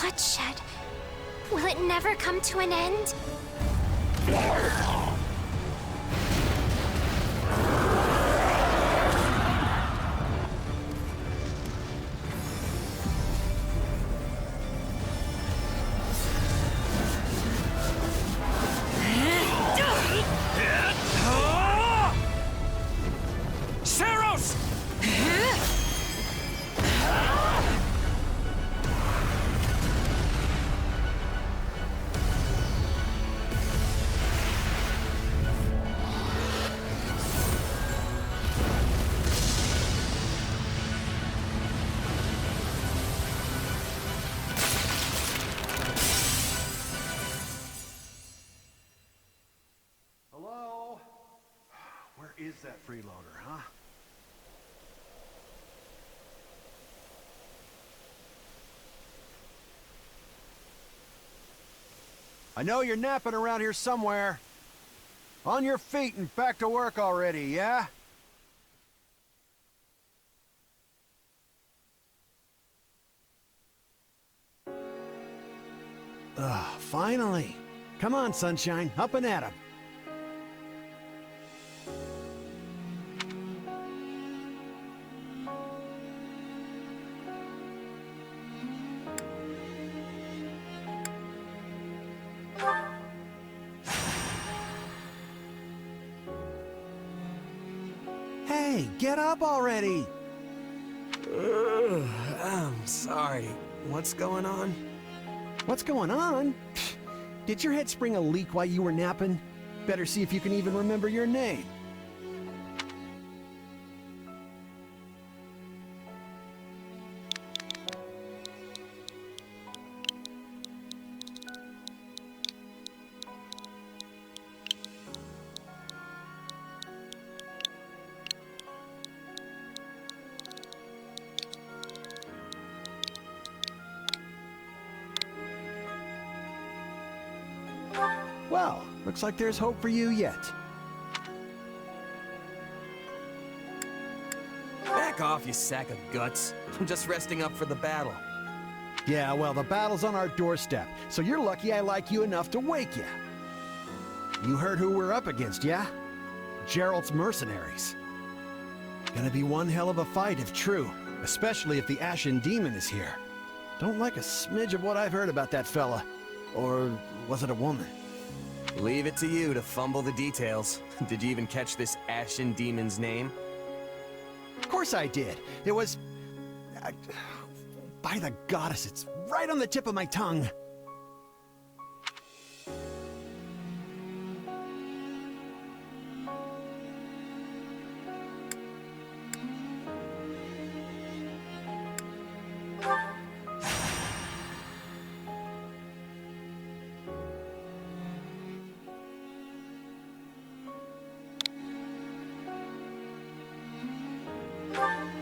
bloodshed. Will it never come to an end? Is that freeloader, huh? I know you're napping around here somewhere. On your feet and back to work already, yeah? Finally. Come on, sunshine, up and at 'em. Hey, get up already! I'm sorry. What's going on? What's going on? Did your head spring a leak while you were napping? Better see if you can even remember your name. Well, looks like there's hope for you yet. Back off, you sack of guts. I'm just resting up for the battle. Yeah, well, the battle's on our doorstep, so you're lucky I like you enough to wake you. You heard who we're up against, yeah? Gerald's mercenaries. Gonna be one hell of a fight if true, especially if the Ashen Demon is here. Don't like a smidge of what I've heard about that fella. Or was it a woman? Leave it to you to fumble the details. Did you even catch this Ashen Demon's name? Of course I did. It was... by the goddess, it's right on the tip of my tongue.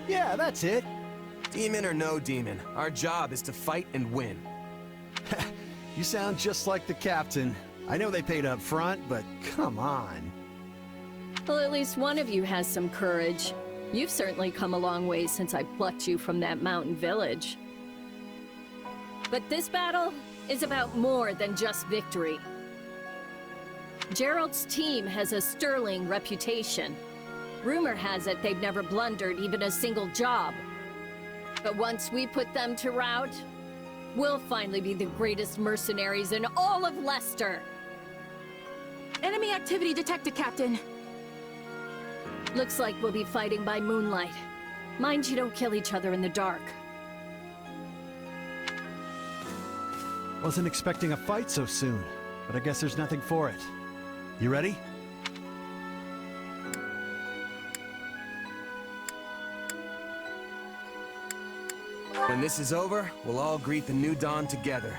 Yeah, that's it. Demon or no demon, our job is to fight and win. You sound just like the captain. I know they paid up front, but come on. Well, at least one of you has some courage. You've certainly come a long way since I plucked you from that mountain village. But this battle is about more than just victory. Gerald's team has a sterling reputation. Rumor has it they've never blundered even a single job. But once we put them to rout, we'll finally be the greatest mercenaries in all of Leicester. Enemy activity detected, Captain. Looks like we'll be fighting by moonlight. Mind you don't kill each other in the dark. Wasn't expecting a fight so soon, but I guess there's nothing for it. You ready? When this is over, we'll all greet the new dawn together.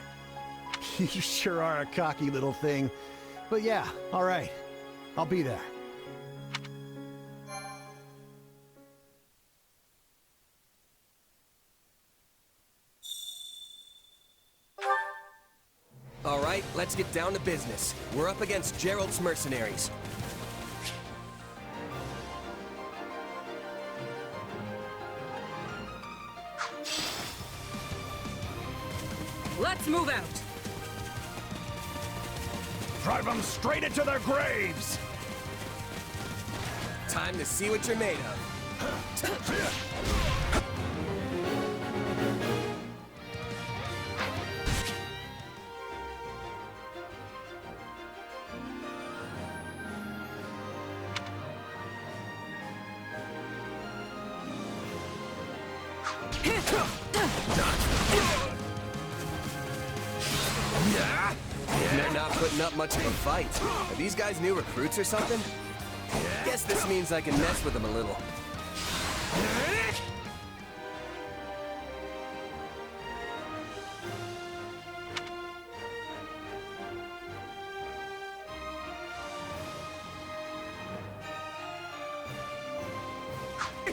You sure are a cocky little thing. But yeah, all right. I'll be there. All right, let's get down to business. We're up against Gerald's mercenaries. Let's move out. Drive them straight into their graves! Time to see what you're made of. They're not putting up much of a fight. Are these guys new recruits or something? Guess this means I can mess with them a little.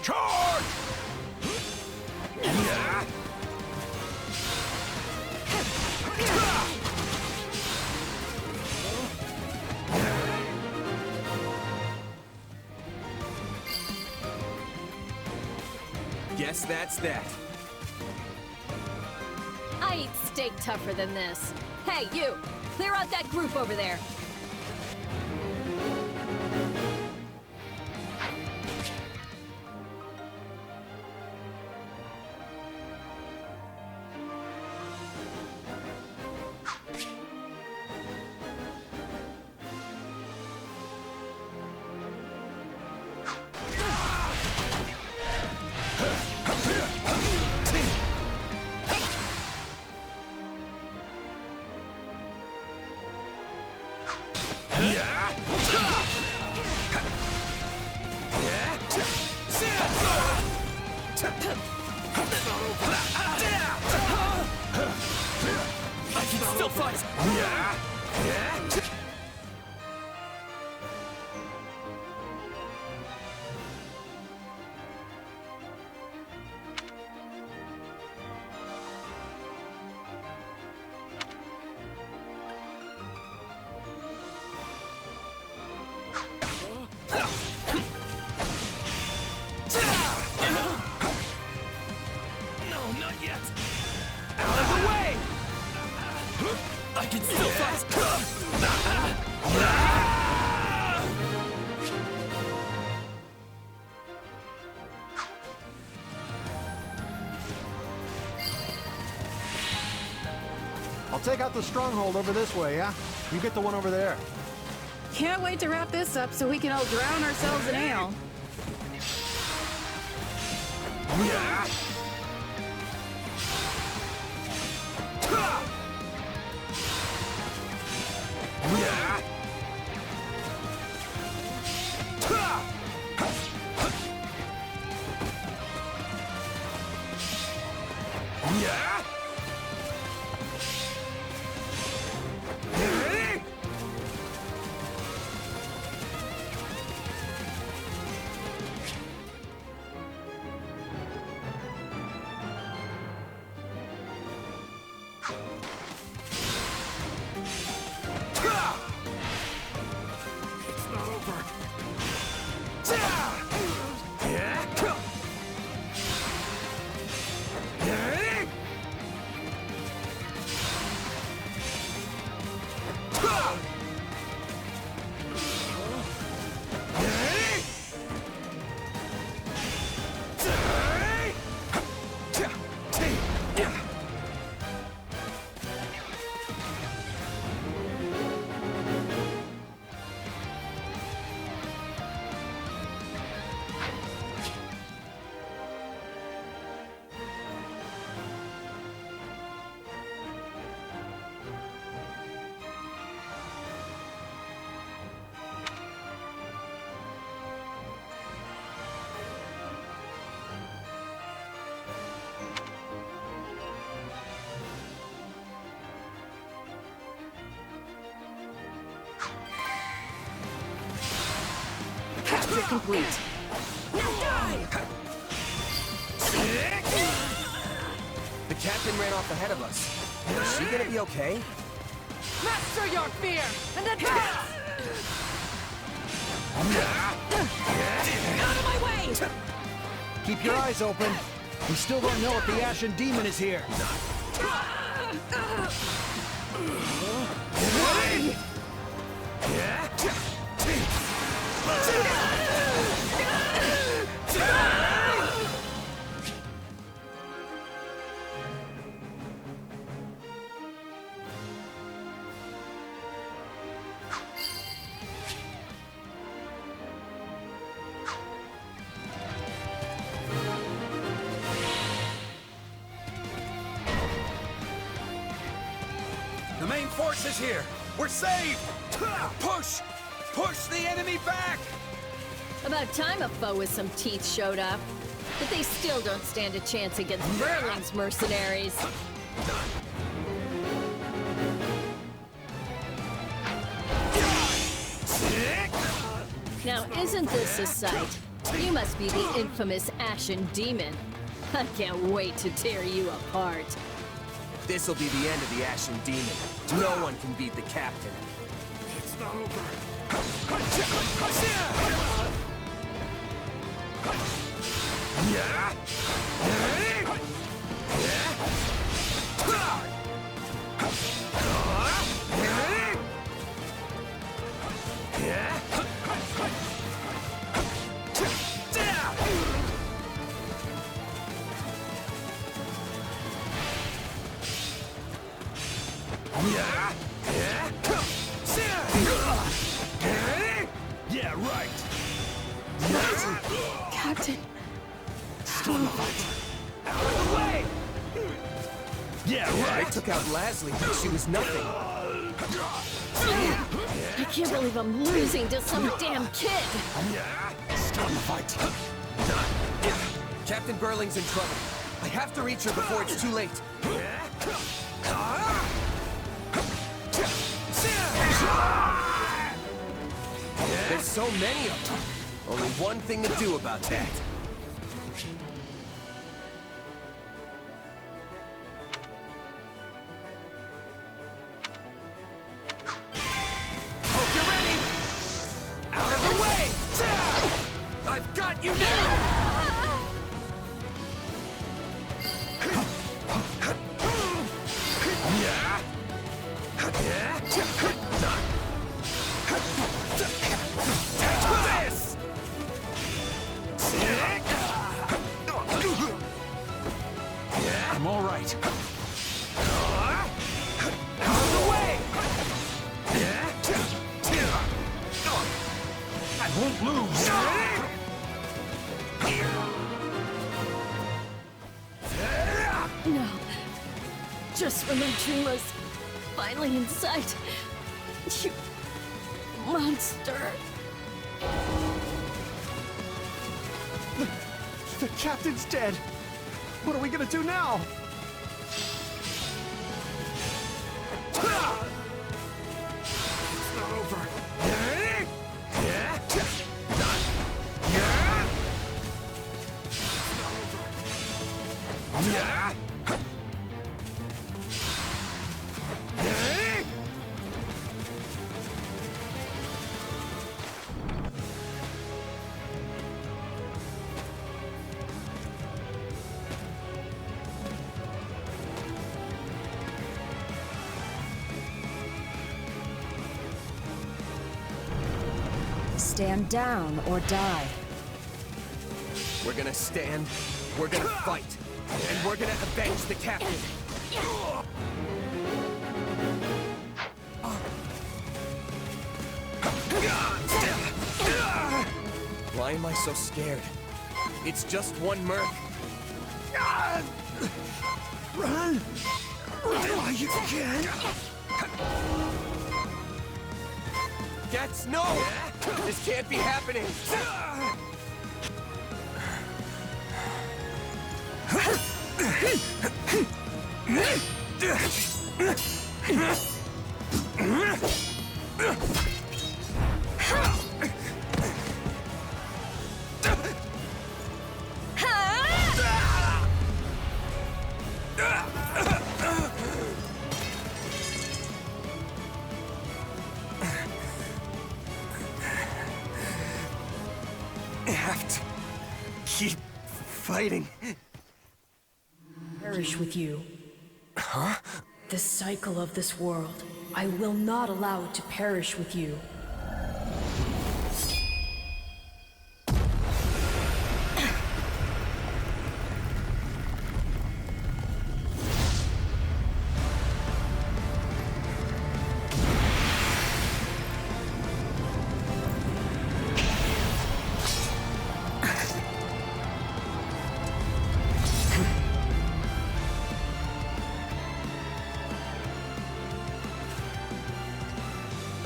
Charge! Guess that's that. I eat steak tougher than this. Hey, you! Clear out that group over there. Still fight! No, not yet! Out of the way! I can still fight! I'll take out the stronghold over this way, yeah? You get the one over there. Can't wait to wrap this up so we can all drown ourselves in ale. Capture complete. The captain ran off ahead of us. Is she gonna be okay? Master your fear and advance! Out of my way! Keep your eyes open. We still don't know if the Ashen Demon is here. The main force is here! We're saved! Push! Push the enemy back! About time a foe with some teeth showed up. But they still don't stand a chance against Berling's mercenaries. Now, isn't this a sight? You must be the infamous Ashen Demon. I can't wait to tear you apart. This'll be the end of the Ashen Demon. No one can beat the captain. It's not over. Yeah, right. Captain. Still in the fight. Out of the way! Yeah, I right. took out Leslie, but she was nothing. I can't believe I'm losing to some damn kid. Still in the fight. Captain Berling's in trouble. I have to reach her before it's too late. There's so many of them. Only one thing to do about that. Hope you're ready! Out of the way! I've got you now! I'm all right. Out of the way! I won't lose. No. Just when my dream was finally in sight. You monster. The captain's dead. What are we gonna do now? It's not over. Stand down or die. We're gonna stand, we're gonna fight, and we're gonna avenge the captain. Why am I so scared? It's just one merc. Run! Run while you can! Gets no! This can't be happening! I have to keep fighting. Perish with you. The cycle of this world. I will not allow it to perish with you.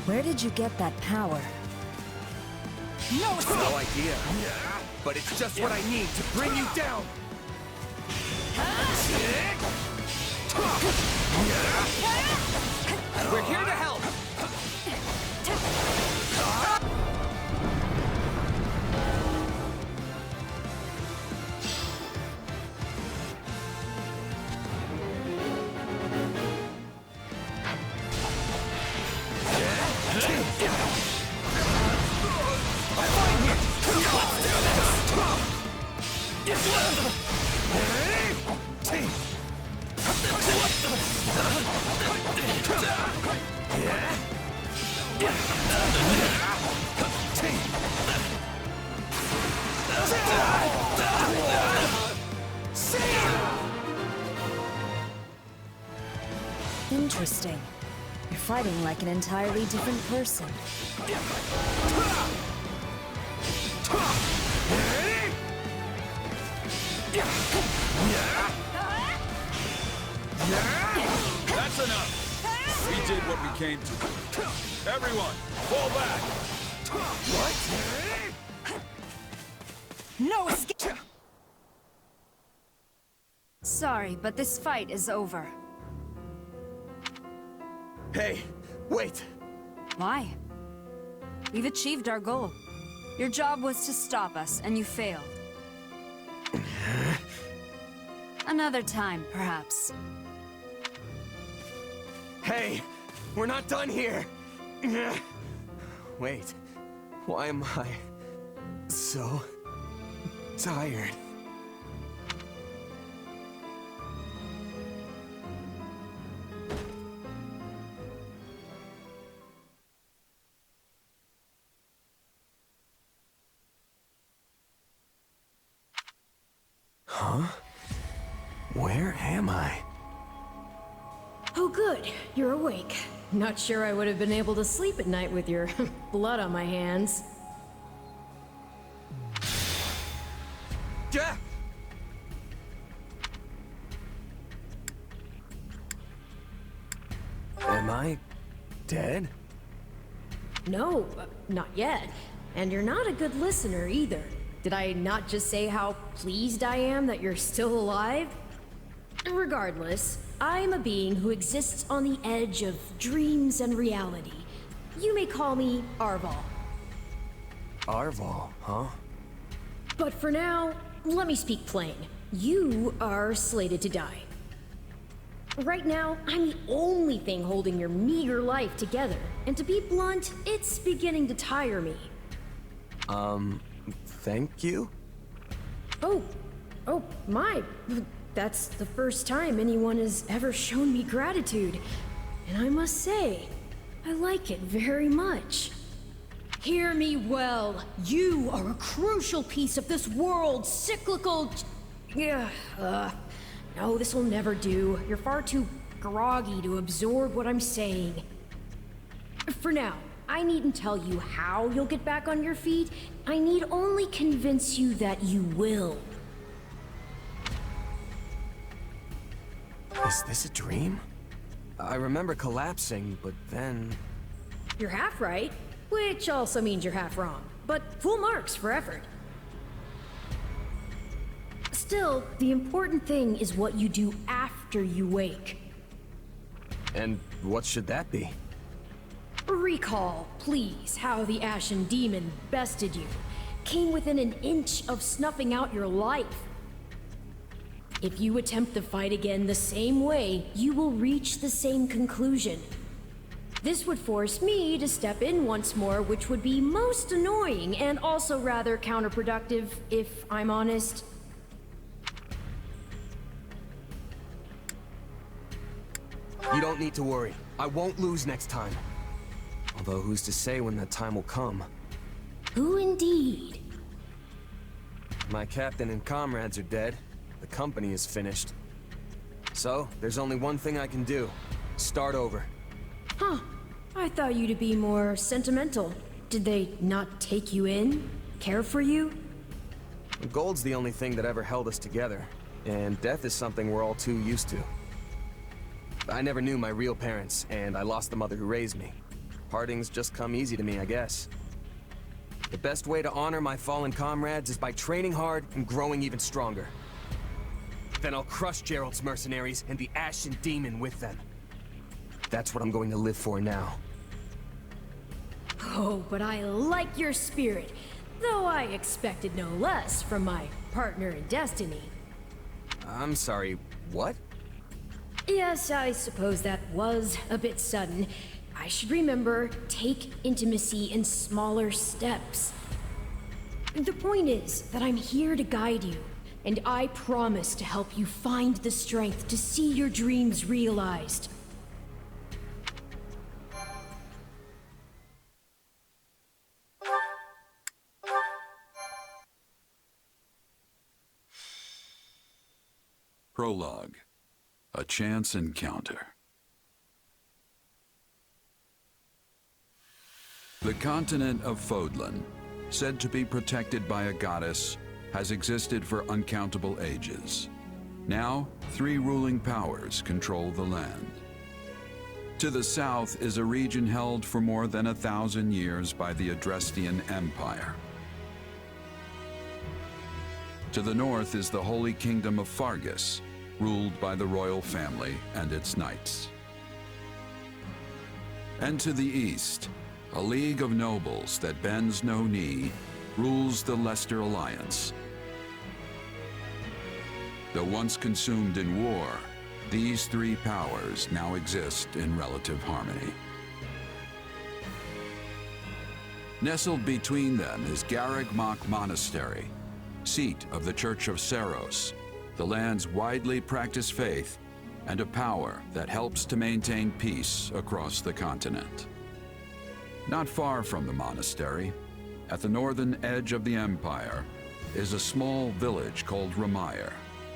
Where did you get that power? No idea. But it's just what I need to bring you down. We're here to help. Interesting. You're fighting like an entirely different person. That's enough. We did what we came to. Everyone, fall back. What? No escape! Sorry, but this fight is over. Hey, wait. Why? We've achieved our goal. Your job was to stop us, and you failed. Another time, perhaps. Hey, we're not done here. Wait, why am I so tired? Huh? Where am I? Oh good, you're awake. Not sure I would have been able to sleep at night with your blood on my hands. Yeah. Am I dead? No, not yet. And you're not a good listener either. Did I not just say how pleased I am that you're still alive? Regardless, I'm a being who exists on the edge of dreams and reality. You may call me Arval. Arval, huh? But for now, let me speak plain. You are slated to die. Right now, I'm the only thing holding your meager life together. And to be blunt, it's beginning to tire me. Thank you? Oh, my. That's the first time anyone has ever shown me gratitude. And I must say, I like it very much. Hear me well. You are a crucial piece of this world's cyclical... No, this will never do. You're far too groggy to absorb what I'm saying. For now, I needn't tell you how you'll get back on your feet. I need only convince you that you will. Is this a dream? I remember collapsing, but then... You're half right, which also means you're half wrong. But full marks for effort. Still, the important thing is what you do after you wake. And what should that be? Recall, please, how the Ashen Demon bested you. Came within an inch of snuffing out your life. If you attempt the fight again the same way, you will reach the same conclusion. This would force me to step in once more, which would be most annoying and also rather counterproductive, if I'm honest. You You don't need to worry. I won't lose next time. Although who's to say when that time will come? Who indeed? My captain and comrades are dead. The company is finished. So, there's only one thing I can do. Start over. Huh. I thought you to be more sentimental. Did they not take you in? Care for you? Gold's the only thing that ever held us together, and death is something we're all too used to. I never knew my real parents, and I lost the mother who raised me. Partings just come easy to me, I guess. The best way to honor my fallen comrades is by training hard and growing even stronger. Then I'll crush Gerald's mercenaries and the Ashen Demon with them. That's what I'm going to live for now. Oh, but I like your spirit, though I expected no less from my partner in destiny. I'm sorry, what? Yes, I suppose that was a bit sudden. I should remember, take intimacy in smaller steps. The point is that I'm here to guide you, and I promise to help you find the strength to see your dreams realized. Prologue. A chance encounter. The continent of Fodlan, said to be protected by a goddess, has existed for uncountable ages. Now, 3 ruling powers control the land. To the south is a region held for more than 1,000 years by the Adrestian Empire. To the north is the Holy Kingdom of Fargus, ruled by the royal family and its knights. And to the east, a league of nobles that bends no knee rules the Leicester Alliance. Though once consumed in war, these 3 powers now exist in relative harmony. Nestled between them is Garreg-Mach Monastery, seat of the Church of Seros, the land's widely practiced faith, and a power that helps to maintain peace across the continent. Not far from the monastery, at the northern edge of the empire, is a small village called Ramire,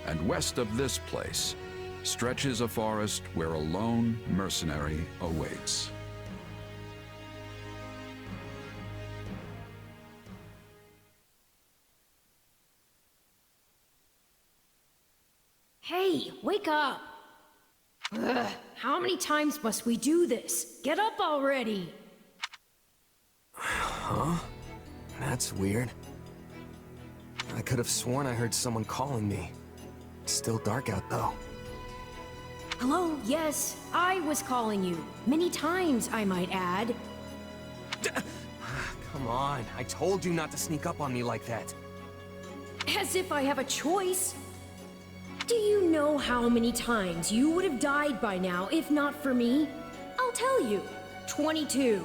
and west of this place stretches a forest where a lone mercenary awaits. Hey, wake up! Ugh, how many times must we do this? Get up already! Huh? That's weird. I could have sworn I heard someone calling me. It's still dark out, though. Hello, yes, I was calling you. Many times, I might add. Come on, I told you not to sneak up on me like that. As if I have a choice. Do you know how many times you would have died by now if not for me? I'll tell you. 22.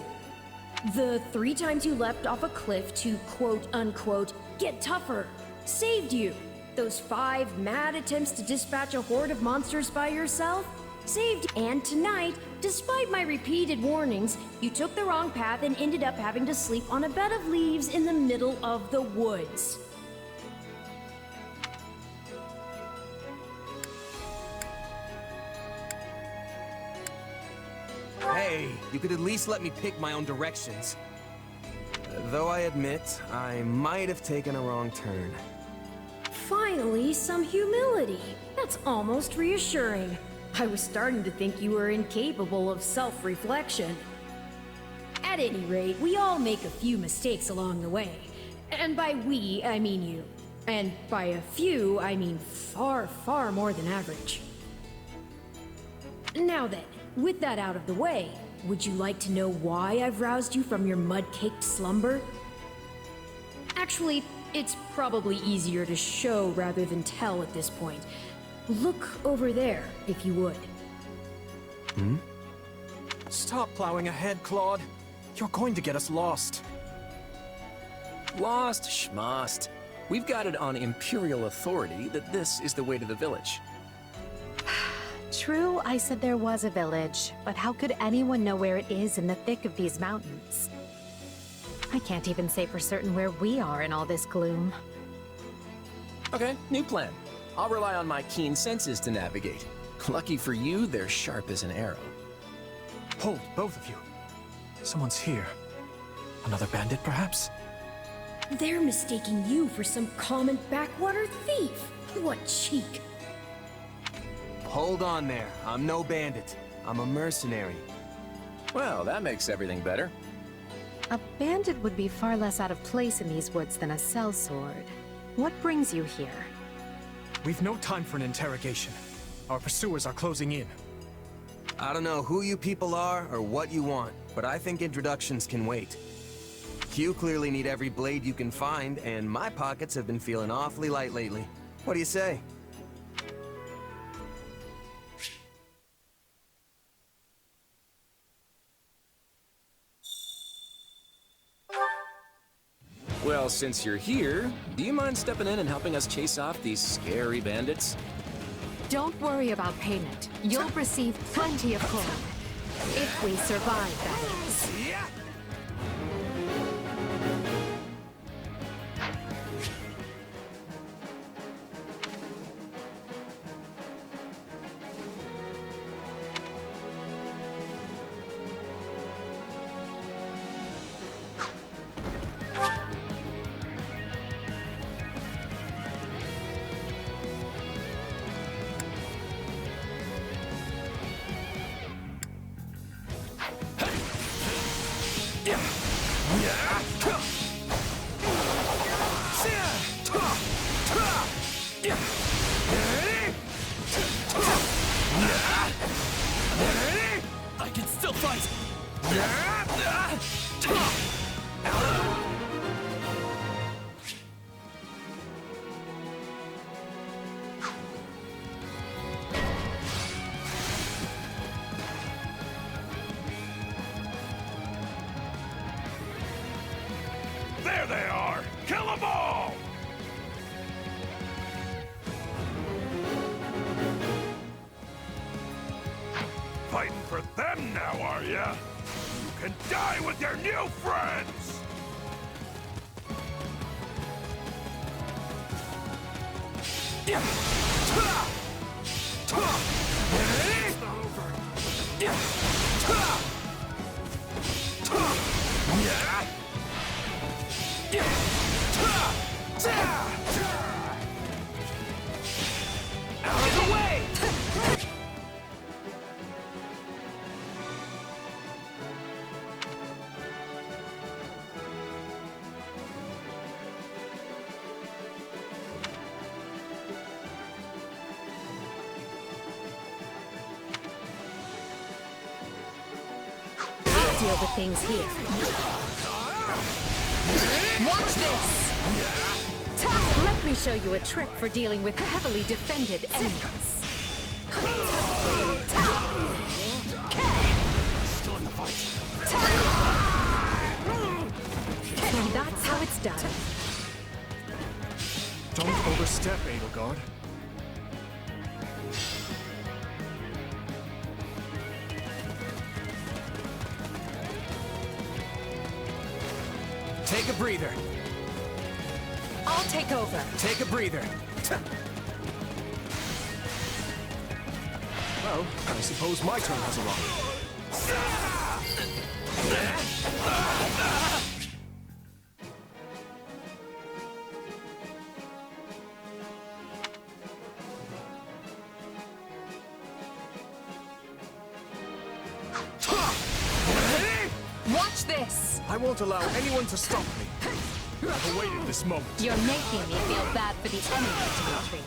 The 3 times you leapt off a cliff to quote-unquote get tougher saved you. Those 5 mad attempts to dispatch a horde of monsters by yourself saved. And tonight, despite my repeated warnings, you took the wrong path and ended up having to sleep on a bed of leaves in the middle of the woods. Hey, you could at least let me pick my own directions. Though I admit, I might have taken a wrong turn. Finally, some humility. That's almost reassuring. I was starting to think you were incapable of self-reflection. At any rate, we all make a few mistakes along the way. And by we, I mean you. And by a few, I mean far, far more than average. Now then, with that out of the way, would you like to know why I've roused you from your mud-caked slumber? Actually, it's probably easier to show rather than tell at this point. Look over there, if you would. Hmm? Stop plowing ahead, Claude. You're going to get us lost. Lost schmost. We've got it on Imperial authority that this is the way to the village. True, I said there was a village, but how could anyone know where it is in the thick of these mountains? I can't even say for certain where we are in all this gloom. Okay, new plan. I'll rely on my keen senses to navigate. Lucky for you, they're sharp as an arrow. Hold, both of you. Someone's here. Another bandit, perhaps? They're mistaking you for some common backwater thief. What cheek. Hold on there. I'm no bandit. I'm a mercenary. Well, that makes everything better. A bandit would be far less out of place in these woods than a sellsword. What brings you here? We've no time for an interrogation. Our pursuers are closing in. I don't know who you people are or what you want, but I think introductions can wait. You clearly need every blade you can find, and my pockets have been feeling awfully light lately. What do you say? Well, since you're here, do you mind stepping in and helping us chase off these scary bandits? Don't worry about payment. You'll receive plenty of coin. If we survive, that is. I can still fight! There they are! Kill them all! Fighting for them now, are ya? You can die with your new friends! Out of the way! I'll deal with things here. Watch this! Let me show you a trick for dealing with heavily defended enemies. Still in the fight. And that's how it's done. Don't overstep, Edelgard. Take a breather. I'll take over. Take a breather. Well, I suppose my turn has arrived. Watch this! I won't allow anyone to stop me. I've awaited this moment. You're making me feel bad for the enemy, Dimitri.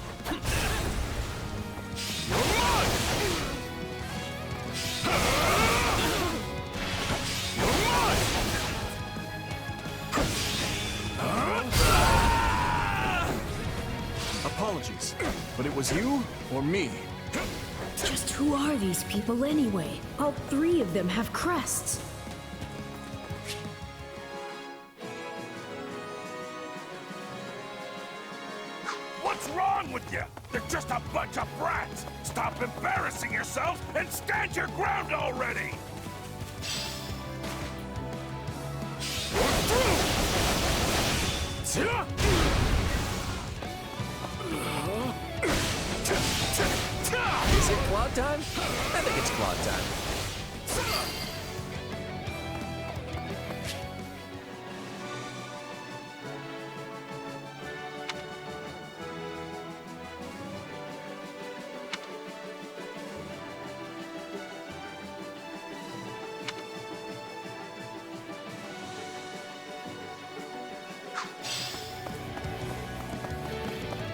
Apologies, but it was you or me. Just who are these people anyway? All three of them have crests. What's What's wrong with you? They're just a bunch of brats! Stop embarrassing yourselves and stand your ground already! Is it clog time? I think it's clog time.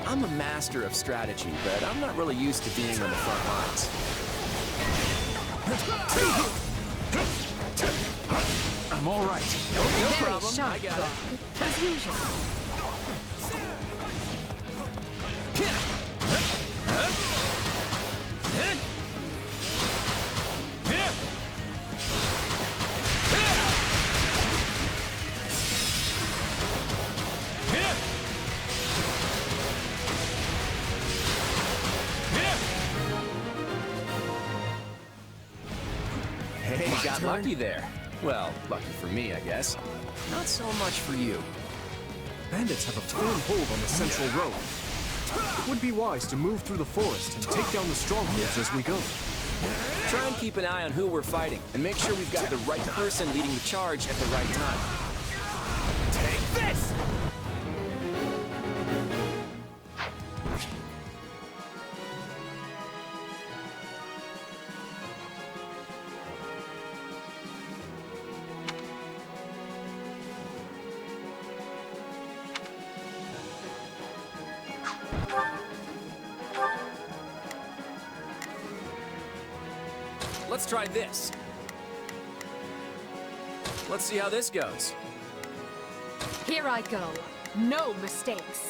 I'm a master of strategy, but I'm not really used to being on the front lines. I'm all right. No problem. I got it. As usual. Hey, you got lucky there. Well, lucky for me, I guess. Not so much for you. Bandits have a firm hold on the central road. It would be wise to move through the forest and take down the strongholds as we go. Try and keep an eye on who we're fighting, and make sure we've got the right person leading the charge at the right time. Take this! Let's try this. Let's see how this goes. Here I go. No mistakes.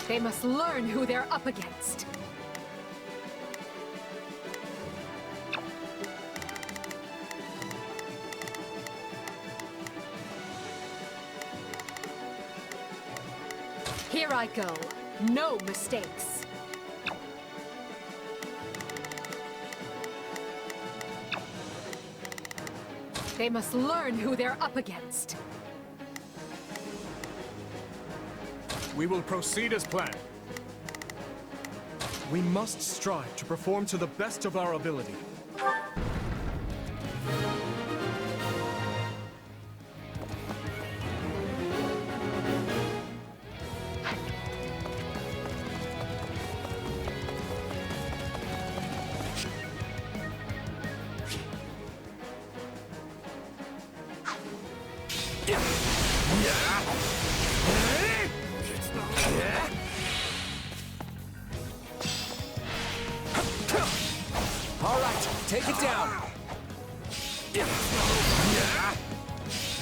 They must learn who they're up against. Here I go. No mistakes. They must learn who they're up against. We will proceed as planned. We must strive to perform to the best of our ability. All right, take it down.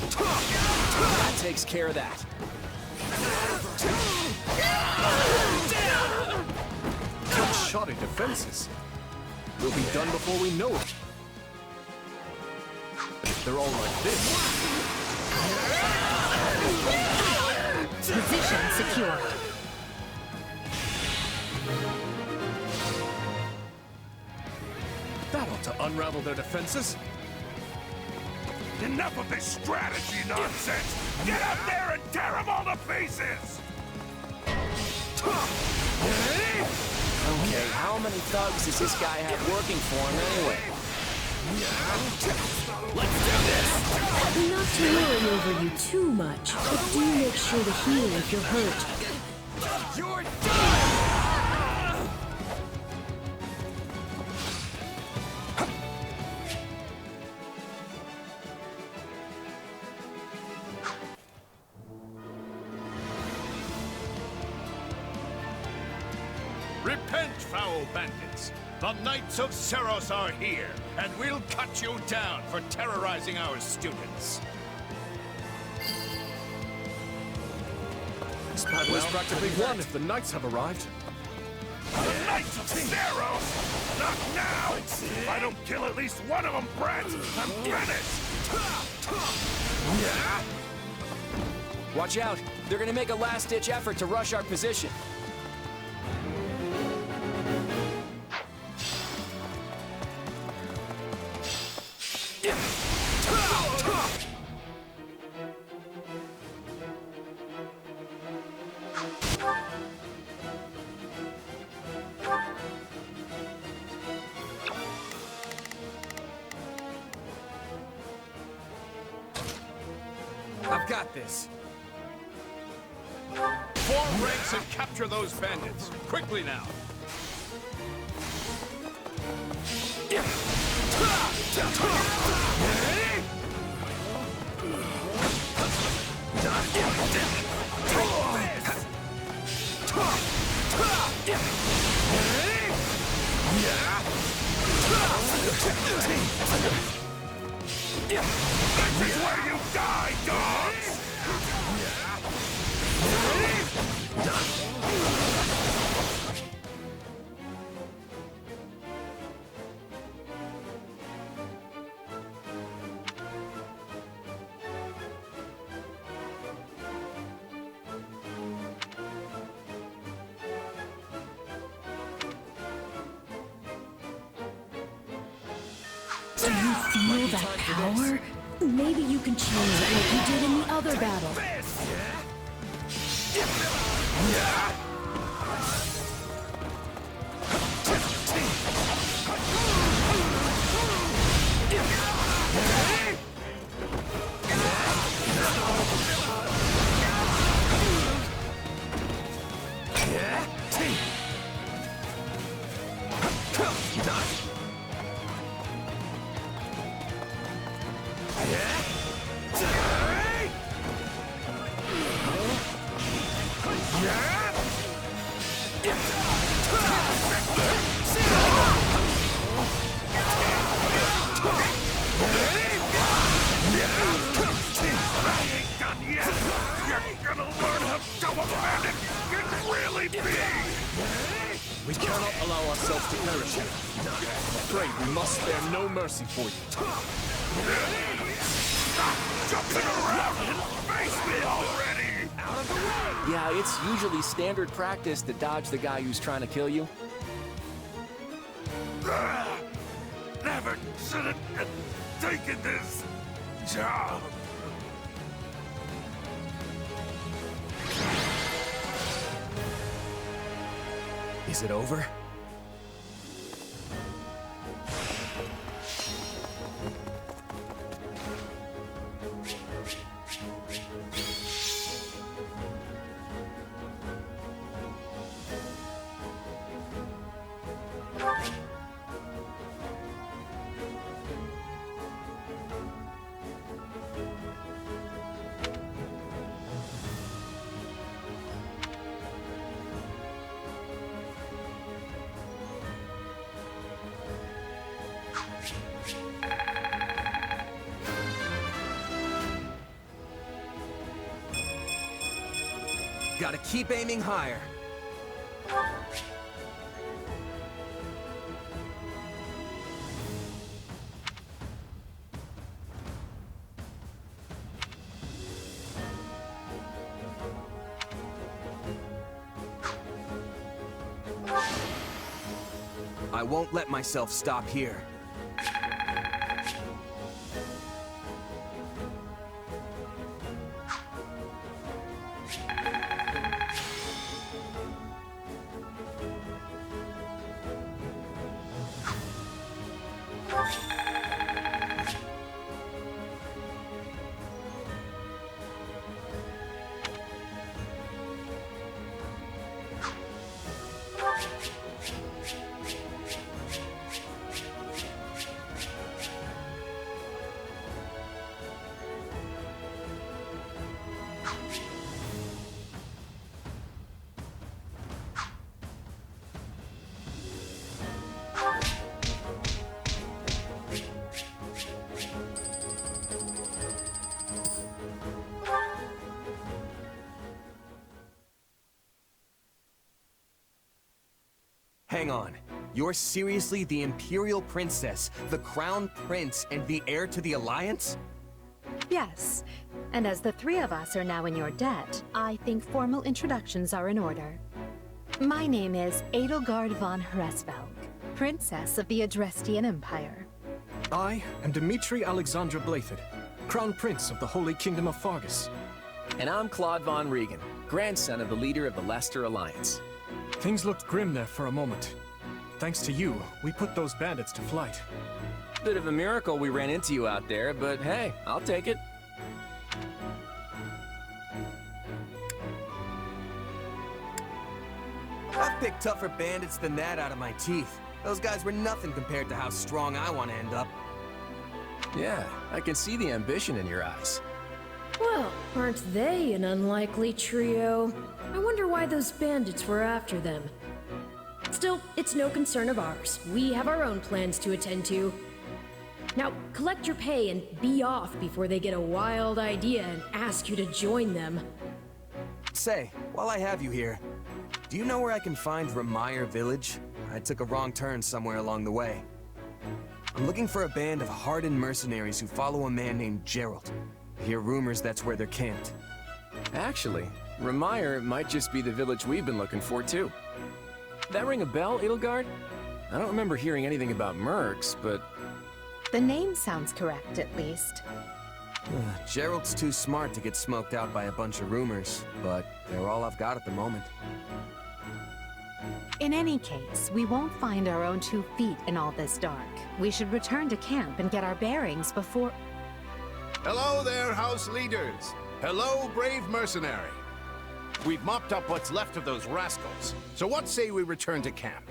That takes care of that. Good shoddy defenses. We'll be done before we know it. But if they're all like this... Position secure. That ought to unravel their defenses. Enough of this strategy nonsense! Get out there and tear them all to pieces! Okay, how many thugs does this guy have working for him anyway? Let's do this! Not to worry over you too much, but do make sure to heal if you're hurt. You're done! Repent, foul bandits! The Knights of Seros are here, and we'll cut you down for terrorizing our students. This battle is practically won if the knights have arrived. The Knights of Seros! Not now! If I don't kill at least one of them, brats, I'm finished! Watch out! They're gonna make a last-ditch effort to rush our position. I've got this. Form ranks and capture those bandits. Quickly now. This is where you die, dogs! Do you feel that power? Maybe you can change it like you did in the other battle. We cannot allow ourselves to perish here. I'm afraid we must spare no mercy for you. Jumping around and face me already! Out of the way! Yeah, it's usually standard practice to dodge the guy who's trying to kill you. Never should have taken this job. Is it over? Gotta keep aiming higher. I won't let myself stop here. Hang on. You're seriously the Imperial Princess, the Crown Prince, and the heir to the Alliance? Yes. And as the three of us are now in your debt, I think formal introductions are in order. My name is Edelgard von Hresvelg, Princess of the Adrestian Empire. I am Dmitri Alexandra Blathid, Crown Prince of the Holy Kingdom of Fargus. And I'm Claude von Regan, grandson of the leader of the Leicester Alliance. Things looked grim there for a moment. Thanks to you, we put those bandits to flight. Bit of a miracle we ran into you out there, but hey, I'll take it. I've picked tougher bandits than that out of my teeth. Those guys were nothing compared to how strong I want to end up. Yeah, I can see the ambition in your eyes. Well, aren't they an unlikely trio? I wonder why those bandits were after them. Still, it's no concern of ours. We have our own plans to attend to. Now, collect your pay and be off before they get a wild idea and ask you to join them. Say, while I have you here, do you know where I can find Ramire Village? I took a wrong turn somewhere along the way. I'm looking for a band of hardened mercenaries who follow a man named Gerald. I hear rumors that's where they're camped. Actually, Ramire might just be the village we've been looking for, too. That ring a bell, Edelgard? I don't remember hearing anything about mercs, but... The name sounds correct, at least. Gerald's too smart to get smoked out by a bunch of rumors, but they're all I've got at the moment. In any case, we won't find our own 2 feet in all this dark. We should return to camp and get our bearings before... Hello there, house leaders. Hello, brave mercenary. We've mopped up what's left of those rascals, so what say we return to camp?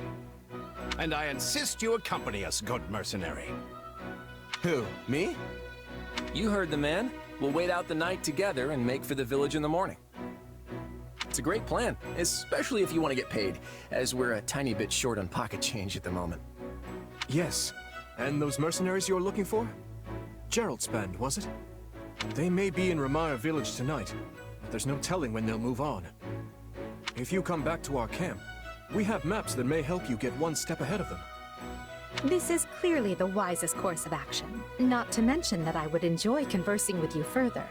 And I insist you accompany us, good mercenary. Who, me? You heard the man. We'll wait out the night together and make for the village in the morning. It's a great plan, especially if you want to get paid, as we're a tiny bit short on pocket change at the moment. Yes. And those mercenaries you're looking for? Gerald's band, was it? They may be in Ramire Village tonight, but there's no telling when they'll move on. If you come back to our camp, we have maps that may help you get one step ahead of them. This is clearly the wisest course of action, not to mention that I would enjoy conversing with you further.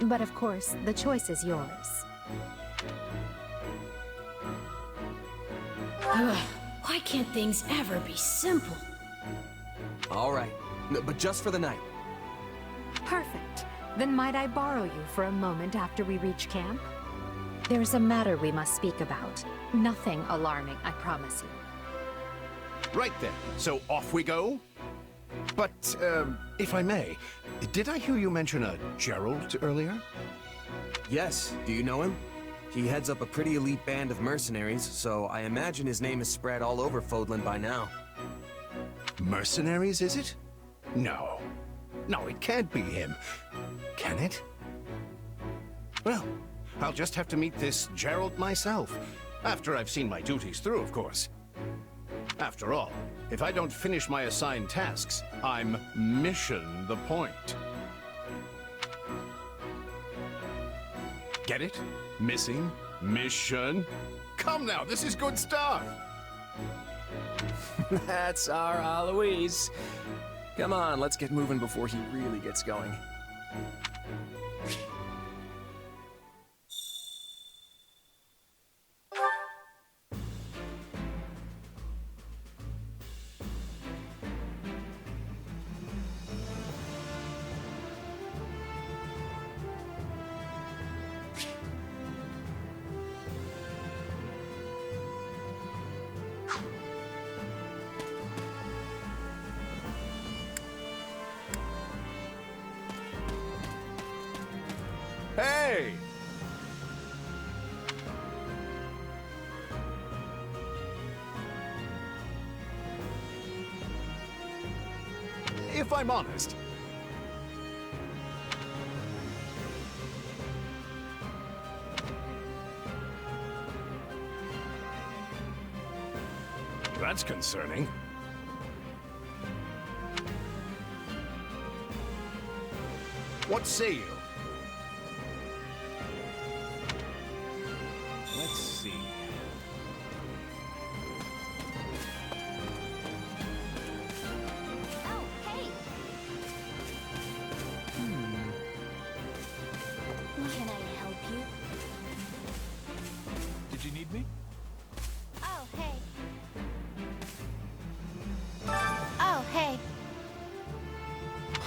But of course, the choice is yours. Why can't things ever be simple? All right, but just for the night. Perfect. Then might I borrow you for a moment after we reach camp? There's a matter we must speak about. Nothing alarming, I promise you. Right then, so off we go? But, if I may, did I hear you mention a Gerald earlier? Yes, do you know him? He heads up a pretty elite band of mercenaries, so I imagine his name is spread all over Fodlan by now. Mercenaries, is it? No. No, it can't be him. Can it? Well, I'll just have to meet this Gerald myself. After I've seen my duties through, of course. After all, if I don't finish my assigned tasks, I'm mission the point. Get it? Missing? Mission? Come now, this is good stuff! That's our Alois. Come on, let's get moving before he really gets going. Hey! If I'm honest, that's concerning. What say you? Let's see.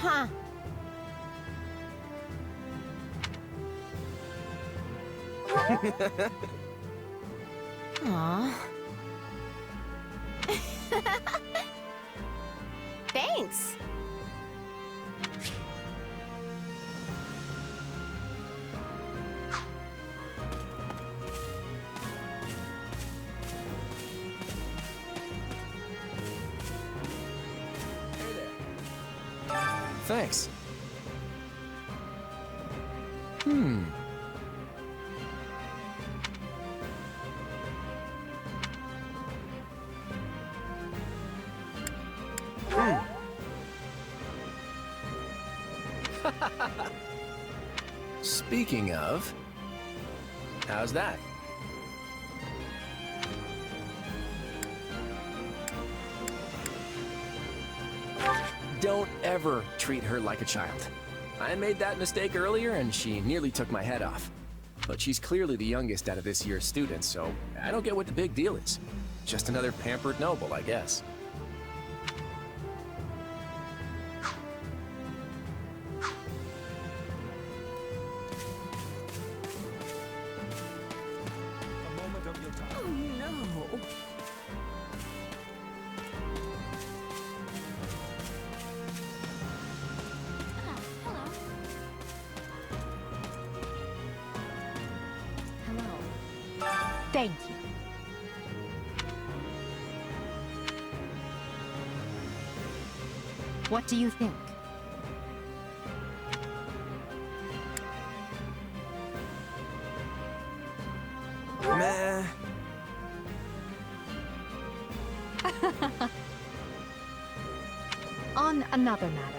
Huh. Aww. Thanks. Thanks. Speaking of, how's that? Don't ever treat her like a child. I made that mistake earlier and she nearly took my head off. But she's clearly the youngest out of this year's students, so I don't get what the big deal is. Just another pampered noble, I guess. Thank you. What do you think? Meh. On another matter.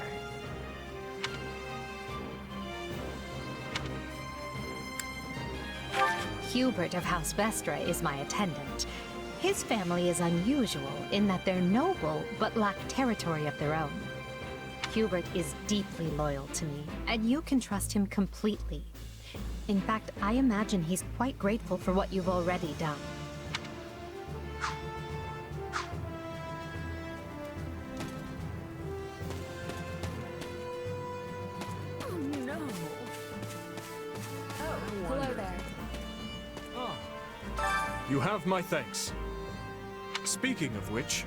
Hubert of House Vestra is my attendant. His family is unusual in that they're noble but lack territory of their own. Hubert is deeply loyal to me, and you can trust him completely. In fact, I imagine he's quite grateful for what you've already done. Oh no. Oh, hello there. You have my thanks. Speaking of which...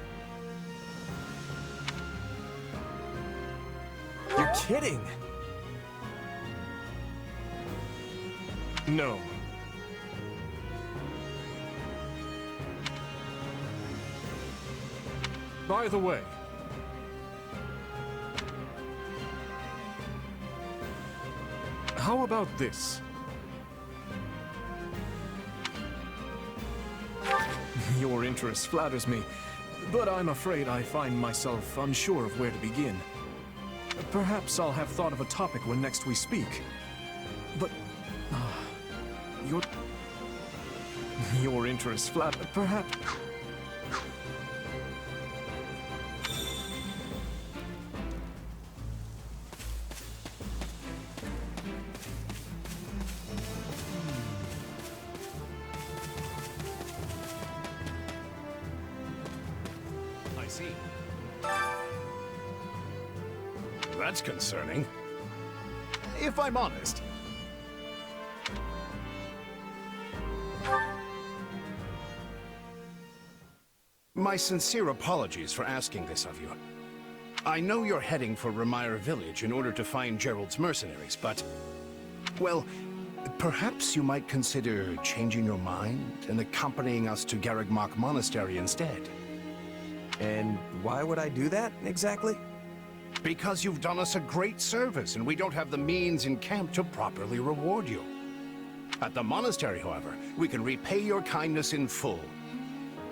You're kidding! No. By the way... how about this? Your interest flatters me, but I'm afraid I find myself unsure of where to begin. Perhaps I'll have thought of a topic when next we speak. But... Your interest perhaps... That's concerning. If I'm honest. My sincere apologies for asking this of you. I know you're heading for Remire Village in order to find Gerald's mercenaries, but... well, perhaps you might consider changing your mind and accompanying us to Garreg Monastery instead. And why would I do that, exactly? Because you've done us a great service, and we don't have the means in camp to properly reward you. At the monastery, however, we can repay your kindness in full.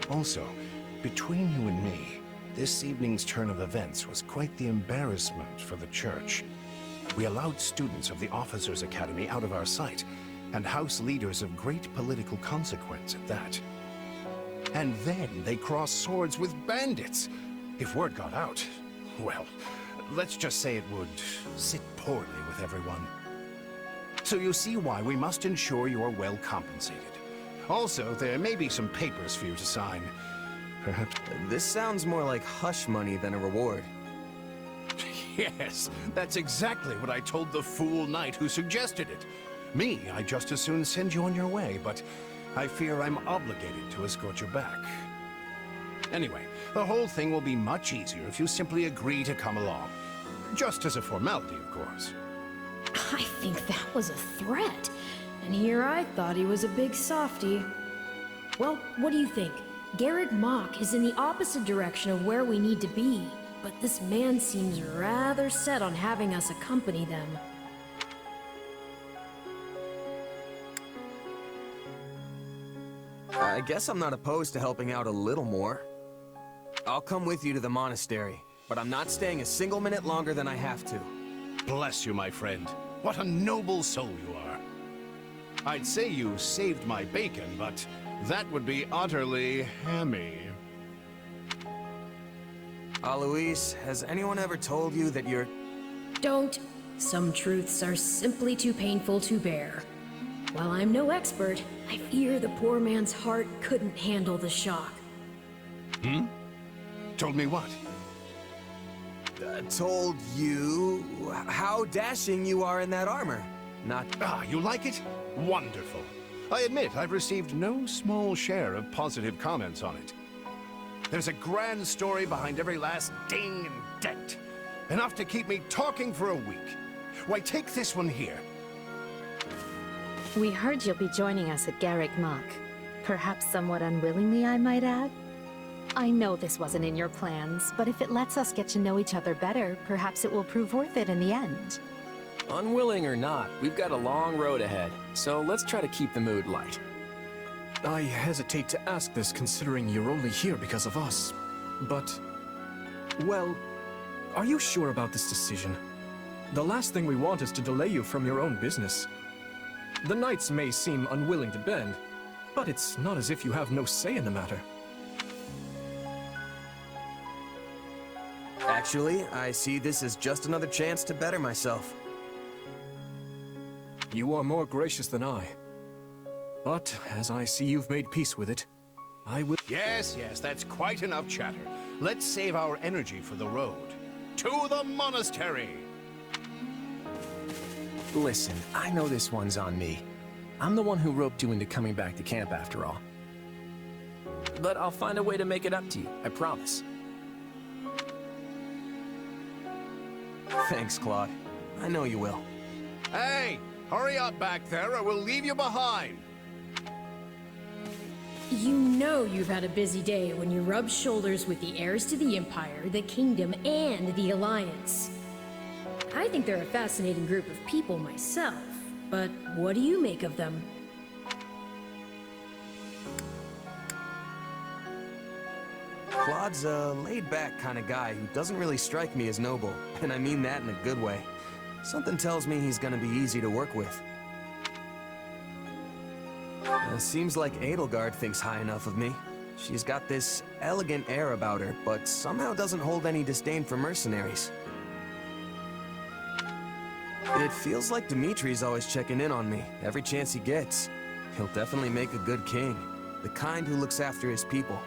Also, between you and me, this evening's turn of events was quite the embarrassment for the church. We allowed students of the Officers' Academy out of our sight, and house leaders of great political consequence at that. And then they crossed swords with bandits. If word got out, well... let's just say it would sit poorly with everyone. So you see why we must ensure you are well compensated. Also, there may be some papers for you to sign. Perhaps... This sounds more like hush money than a reward. Yes, that's exactly what I told the fool knight who suggested it. Me, I'd just as soon send you on your way, but I fear I'm obligated to escort you back. Anyway, the whole thing will be much easier if you simply agree to come along. Just as a formality, of course. I think that was a threat. And here I thought he was a big softy. Well, what do you think? Garrick Mach is in the opposite direction of where we need to be, but this man seems rather set on having us accompany them. I guess I'm not opposed to helping out a little more. I'll come with you to the monastery, but I'm not staying a single minute longer than I have to. Bless you, my friend. What a noble soul you are. I'd say you saved my bacon, but that would be utterly hammy. Alois, has anyone ever told you that you're... Don't. Some truths are simply too painful to bear. While I'm no expert, I fear the poor man's heart couldn't handle the shock. Hmm? Told me what? Told you how dashing you are in that armor. Not... Ah, you like it? Wonderful. I admit I've received no small share of positive comments on it. There's a grand story behind every last ding and dent. Enough to keep me talking for a week. Why, take this one here. We heard you'll be joining us at Garrick Mach. Perhaps somewhat unwillingly, I might add. I know this wasn't in your plans, but if it lets us get to know each other better, perhaps it will prove worth it in the end. Unwilling or not, we've got a long road ahead, so let's try to keep the mood light. I hesitate to ask this considering you're only here because of us. But, well, are you sure about this decision? The last thing we want is to delay you from your own business. The knights may seem unwilling to bend, but it's not as if you have no say in the matter. Actually, I see this as just another chance to better myself. You are more gracious than I. But, as I see you've made peace with it, I will... Yes, that's quite enough chatter. Let's save our energy for the road. To the monastery! Listen, I know this one's on me. I'm the one who roped you into coming back to camp after all. But I'll find a way to make it up to you, I promise. Thanks, Claude. I know you will. Hey! Hurry up back there or we'll leave you behind! You know you've had a busy day when you rub shoulders with the heirs to the Empire, the Kingdom, and the Alliance. I think they're a fascinating group of people myself, but what do you make of them? Claude's a laid-back kind of guy who doesn't really strike me as noble, and I mean that in a good way. Something tells me he's gonna be easy to work with. Seems like Edelgard thinks high enough of me. She's got this elegant air about her, but somehow doesn't hold any disdain for mercenaries. It feels like Dimitri's always checking in on me, every chance he gets. He'll definitely make a good king, the kind who looks after his people.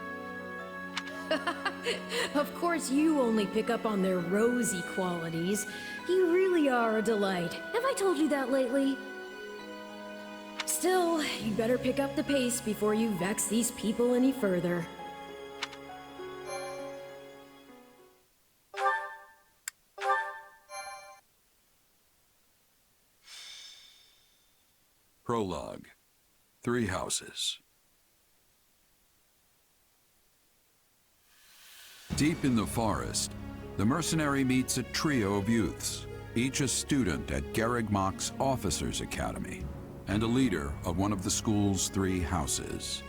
Of course you only pick up on their rosy qualities. You really are a delight. Have I told you that lately? Still, you better pick up the pace before you vex these people any further. Prologue. 3 houses. Deep in the forest, the mercenary meets a trio of youths, each a student at Garrick Mach's Officers' Academy, and a leader of one of the school's 3 houses.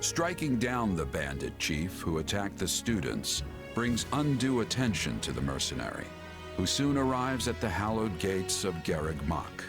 Striking down the bandit chief who attacked the students brings undue attention to the mercenary, who soon arrives at the hallowed gates of Garrick Mach.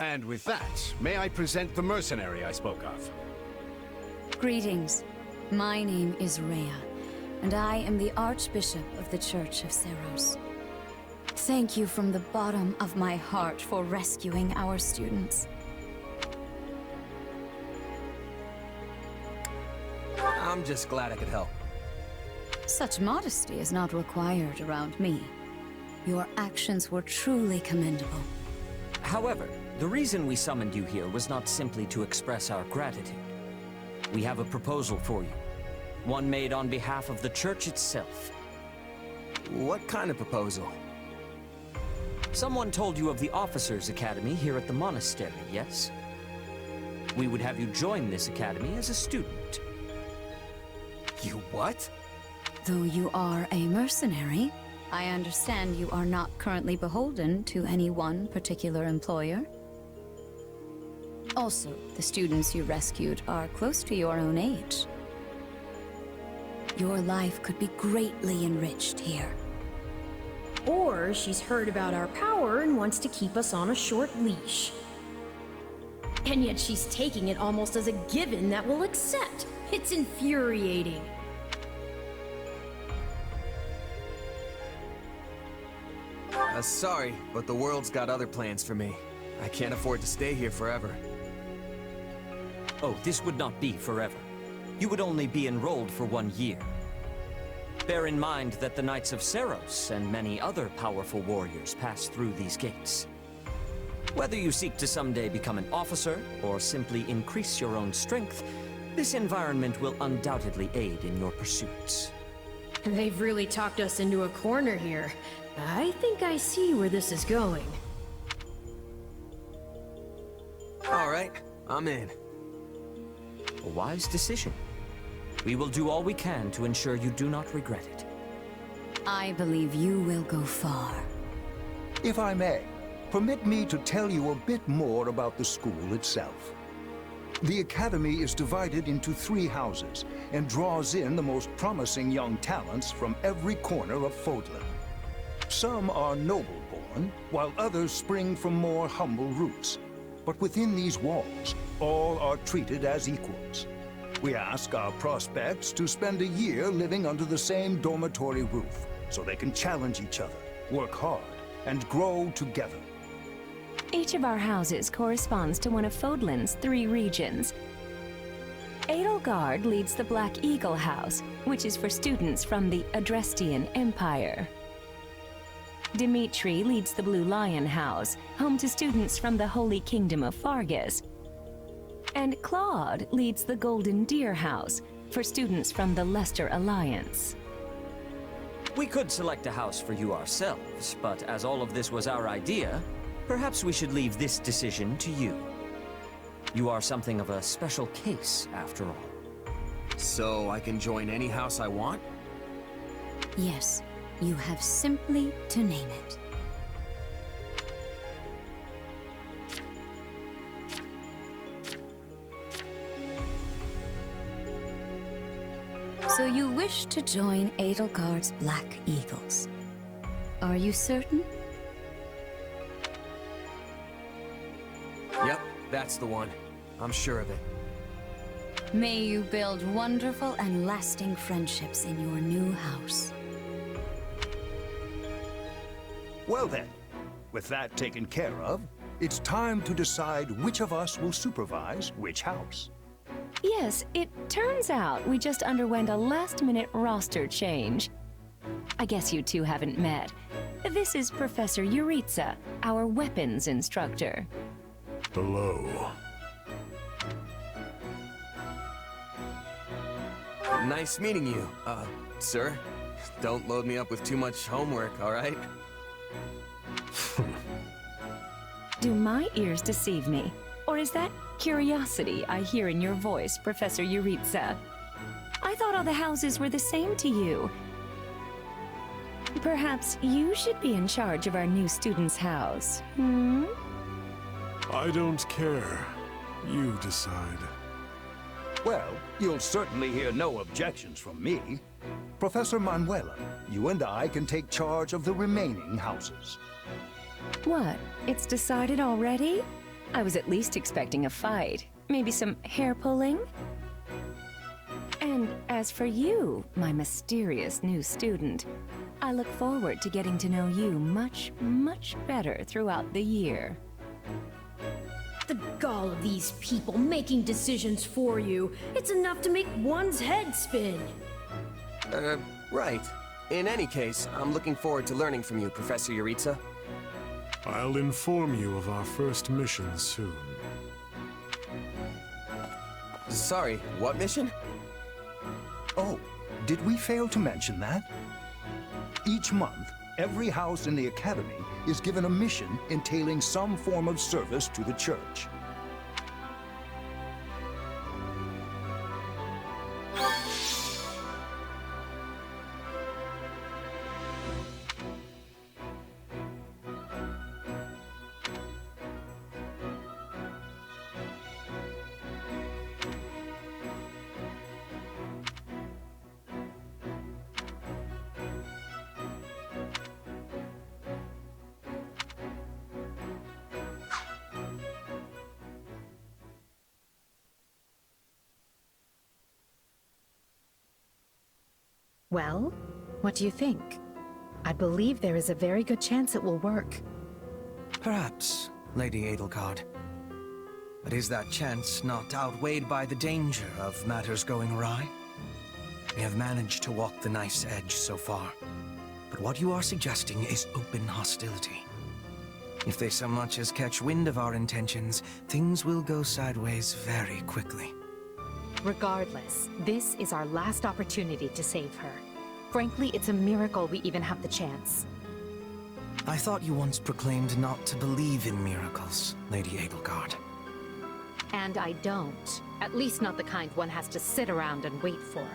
And with that, may I present the mercenary I spoke of? Greetings. My name is Rhea, and I am the Archbishop of the Church of Seros. Thank you from the bottom of my heart for rescuing our students. I'm just glad I could help. Such modesty is not required around me. Your actions were truly commendable. However, the reason we summoned you here was not simply to express our gratitude. We have a proposal for you. One made on behalf of the church itself. What kind of proposal? Someone told you of the Officers' Academy here at the monastery, yes? We would have you join this academy as a student. You what? Though you are a mercenary, I understand you are not currently beholden to any one particular employer. Also, the students you rescued are close to your own age. Your life could be greatly enriched here. Or she's heard about our power and wants to keep us on a short leash. And yet she's taking it almost as a given that we'll accept. It's infuriating. Sorry, but the world's got other plans for me. I can't afford to stay here forever. Oh, this would not be forever. You would only be enrolled for 1 year. Bear in mind that the Knights of Seros and many other powerful warriors pass through these gates. Whether you seek to someday become an officer, or simply increase your own strength, this environment will undoubtedly aid in your pursuits. They've really talked us into a corner here. I think I see where this is going. All right, I'm in. A wise decision. We will do all we can to ensure you do not regret it. I believe you will go far. If I may, permit me to tell you a bit more about the school itself. The Academy is divided into 3 houses and draws in the most promising young talents from every corner of Fodlan. Some are noble-born, while others spring from more humble roots. But within these walls, all are treated as equals. We ask our prospects to spend a year living under the same dormitory roof, so they can challenge each other, work hard, and grow together. Each of our houses corresponds to one of Fodlan's 3 regions. Edelgard leads the Black Eagle House, which is for students from the Adrestian Empire. Dimitri leads the Blue Lion House, home to students from the Holy Kingdom of Fargus. And Claude leads the Golden Deer House, for students from the Leicester Alliance. We could select a house for you ourselves, but as all of this was our idea, perhaps we should leave this decision to you. You are something of a special case, after all. So I can join any house I want? Yes, you have simply to name it. So you wish to join Edelgard's Black Eagles. Are you certain? Yep, that's the one. I'm sure of it. May you build wonderful and lasting friendships in your new house. Well then, with that taken care of, it's time to decide which of us will supervise which house. Yes, it turns out we just underwent a last-minute roster change. I guess you two haven't met. This is Professor Yuritsa, our weapons instructor. Hello. Nice meeting you, sir. Don't load me up with too much homework, all right? Do my ears deceive me? Or is that curiosity I hear in your voice, Professor Yuritsa? I thought all the houses were the same to you. Perhaps you should be in charge of our new student's house, hmm? I don't care. You decide. Well, you'll certainly hear no objections from me. Professor Manuela, you and I can take charge of the remaining houses. What? It's decided already? I was at least expecting a fight. Maybe some hair pulling? And as for you, my mysterious new student, I look forward to getting to know you much, much better throughout the year. The gall of these people making decisions for you. It's enough to make one's head spin. Right. In any case, I'm looking forward to learning from you, Professor Yuritsa. I'll inform you of our first mission soon. Sorry, what mission? Oh, did we fail to mention that? Each month, every house in the Academy is given a mission entailing some form of service to the Church. Well, what do you think? I believe there is a very good chance it will work. Perhaps, Lady Edelgard. But is that chance not outweighed by the danger of matters going awry? We have managed to walk the knife's edge so far, but what you are suggesting is open hostility. If they so much as catch wind of our intentions, things will go sideways very quickly. Regardless, this is our last opportunity to save her. Frankly, it's a miracle we even have the chance. I thought you once proclaimed not to believe in miracles, Lady Edelgard. And I don't. At least not the kind one has to sit around and wait for.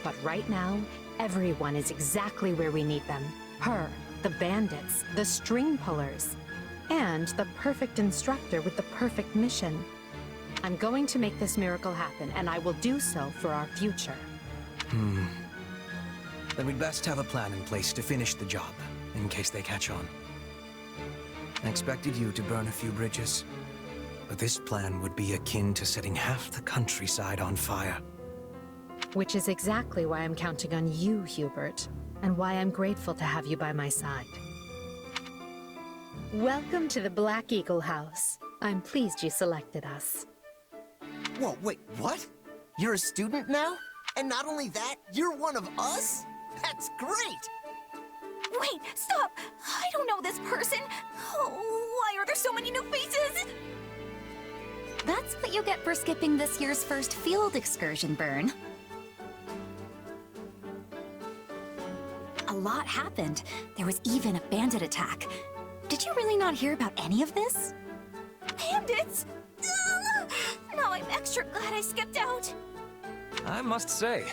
But right now, everyone is exactly where we need them. Her, the bandits, the string pullers, and the perfect instructor with the perfect mission. I'm going to make this miracle happen, and I will do so for our future. Then we'd best have a plan in place to finish the job, in case they catch on. I expected you to burn a few bridges, but this plan would be akin to setting half the countryside on fire. Which is exactly why I'm counting on you, Hubert, and why I'm grateful to have you by my side. Welcome to the Black Eagle House. I'm pleased you selected us. Whoa, wait, what? You're a student now? And not only that, you're one of us? That's great! Wait, stop! I don't know this person! Oh, why are there so many new faces? That's what you get for skipping this year's first field excursion, Byrne. A lot happened. There was even a bandit attack. Did you really not hear about any of this? Bandits? Now I'm extra glad I skipped out. I must say,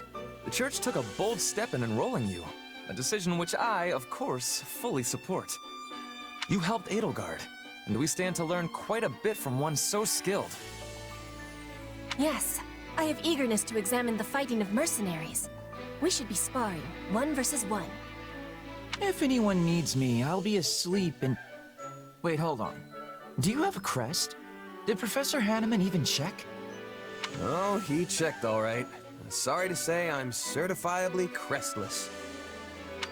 the church took a bold step in enrolling you. A decision which I, of course, fully support. You helped Edelgard, and we stand to learn quite a bit from one so skilled. Yes, I have eagerness to examine the fighting of mercenaries. We should be sparring, 1 versus 1. If anyone needs me, I'll be asleep and... Wait, hold on. Do you have a crest? Did Professor Hanneman even check? Oh, he checked all right. Sorry to say, I'm certifiably crestless.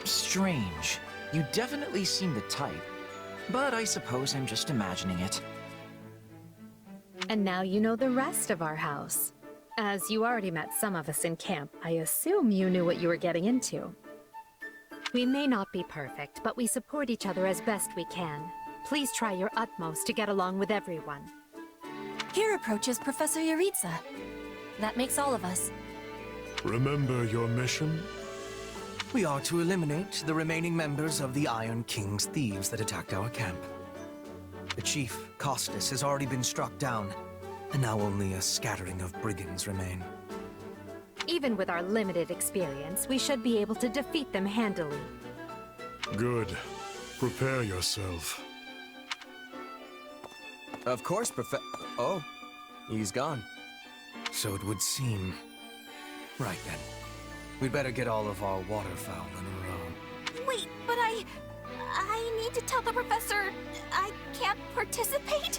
Strange. You definitely seem the type. But I suppose I'm just imagining it. And now you know the rest of our house. As you already met some of us in camp, I assume you knew what you were getting into. We may not be perfect, but we support each other as best we can. Please try your utmost to get along with everyone. Here approaches Professor Yuritsa. That makes all of us. Remember your mission? We are to eliminate the remaining members of the Iron King's thieves that attacked our camp. The chief, Costas, has already been struck down, and now only a scattering of brigands remain. Even with our limited experience, we should be able to defeat them handily. Good. Prepare yourself. Of course, Oh, he's gone. So it would seem. Right then. We'd better get all of our waterfowl in a row. Wait, but I need to tell the professor I can't participate?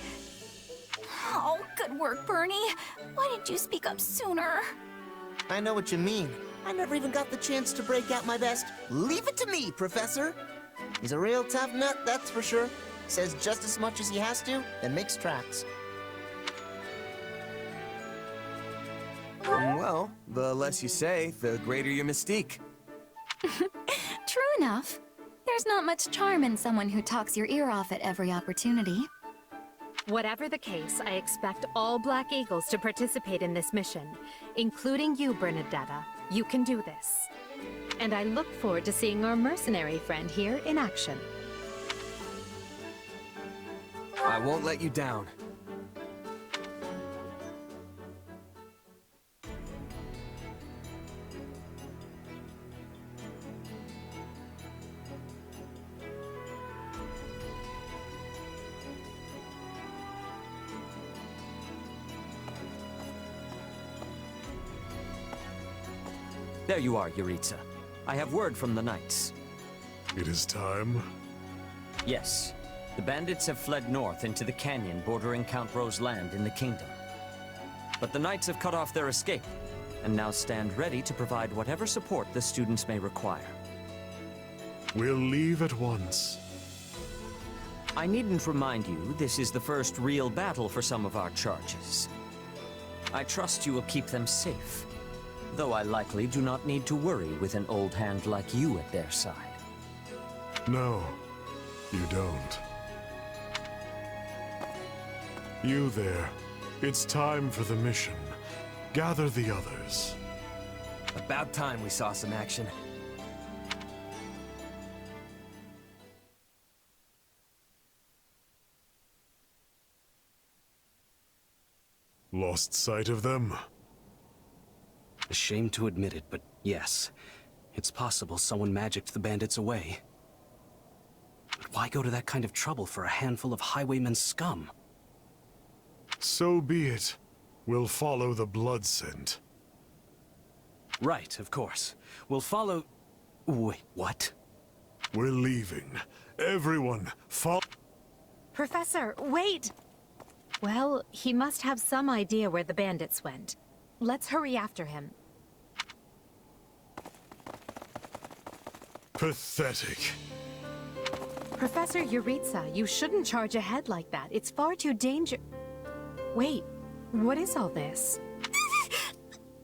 Oh, good work, Bernie. Why didn't you speak up sooner? I know what you mean. I never even got the chance to break out my best. Leave it to me, Professor. He's a real tough nut, that's for sure. Says just as much as he has to, then makes tracks. Well, the less you say, the greater your mystique. True enough. There's not much charm in someone who talks your ear off at every opportunity. Whatever the case, I expect all Black Eagles to participate in this mission, including you, Bernadetta. You can do this. And I look forward to seeing our mercenary friend here in action. I won't let you down. There you are, Yuritsa. I have word from the Knights. It is time? Yes. The bandits have fled north into the canyon bordering Count Ro's land in the kingdom. But the Knights have cut off their escape, and now stand ready to provide whatever support the students may require. We'll leave at once. I needn't remind you, this is the first real battle for some of our charges. I trust you will keep them safe. Though I likely do not need to worry with an old hand like you at their side. No, you don't. You there. It's time for the mission. Gather the others. About time we saw some action. Lost sight of them? Ashamed to admit it, but yes. It's possible someone magicked the bandits away. But why go to that kind of trouble for a handful of highwaymen scum? So be it. We'll follow the blood scent. Right, of course. We'll follow... Wait, what? We're leaving. Everyone, follow... Professor, wait! Well, he must have some idea where the bandits went. Let's hurry after him. Pathetic. Professor Yuritsa, you shouldn't charge ahead like that. It's far too dangerous. Wait, what is all this?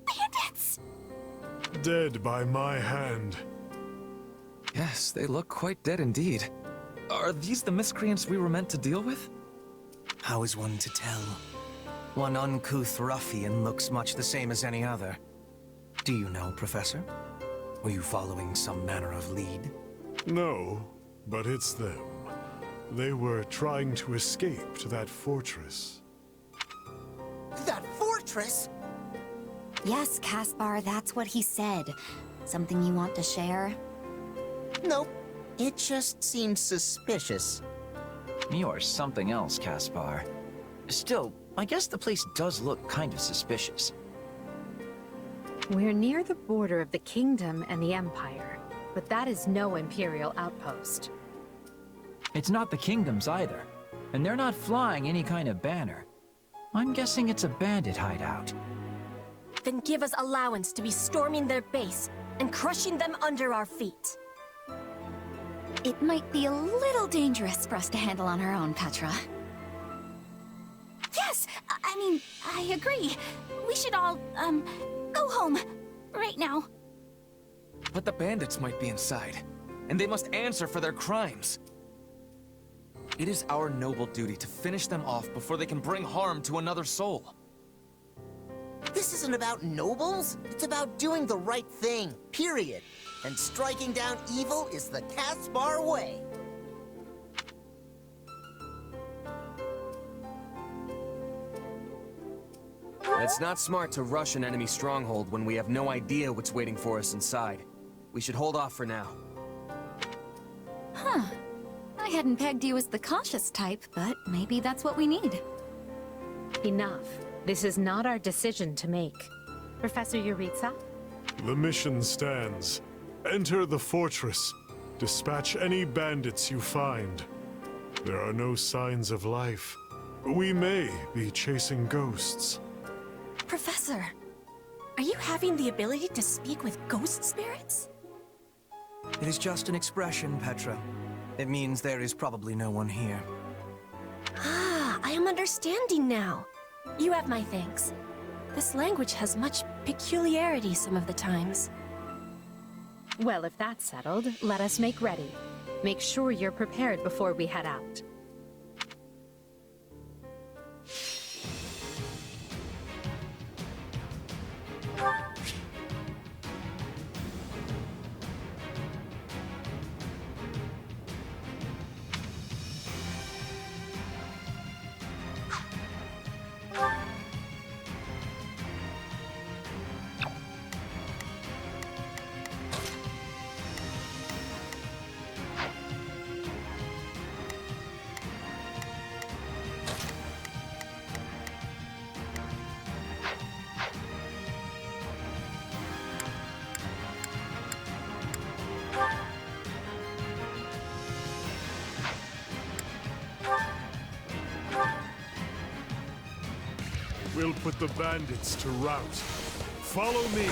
Bandits! Dead by my hand. Yes, they look quite dead indeed. Are these the miscreants we were meant to deal with? How is one to tell? One uncouth ruffian looks much the same as any other. Do you know, Professor? Were you following some manner of lead? No, but it's them. They were trying to escape to that fortress. That fortress? Yes, Caspar, that's what he said. Something you want to share? Nope. It just seemed suspicious. You're something else, Caspar. Still, I guess the place does look kind of suspicious. We're near the border of the kingdom and the empire, but that is no Imperial outpost. It's not the kingdoms either, and they're not flying any kind of banner. I'm guessing it's a bandit hideout. Then give us allowance to be storming their base and crushing them under our feet. It might be a little dangerous for us to handle on our own, Petra. Yes! I mean, I agree. We should all, go home. Right now. But the bandits might be inside, and they must answer for their crimes. It is our noble duty to finish them off before they can bring harm to another soul. This isn't about nobles. It's about doing the right thing, period. And striking down evil is the Caspar way. It's not smart to rush an enemy stronghold when we have no idea what's waiting for us inside. We should hold off for now. Huh. I hadn't pegged you as the cautious type, but maybe that's what we need. Enough. This is not our decision to make. Professor Yuritsa? The mission stands. Enter the fortress. Dispatch any bandits you find. There are no signs of life. We may be chasing ghosts. Professor, are you having the ability to speak with ghost spirits? It is just an expression, Petra. It means there is probably no one here. Ah, I am understanding now. You have my thanks. This language has much peculiarity some of the times. Well, if that's settled, let us make ready. Make sure you're prepared before we head out. We'll put the bandits to rout. Follow me.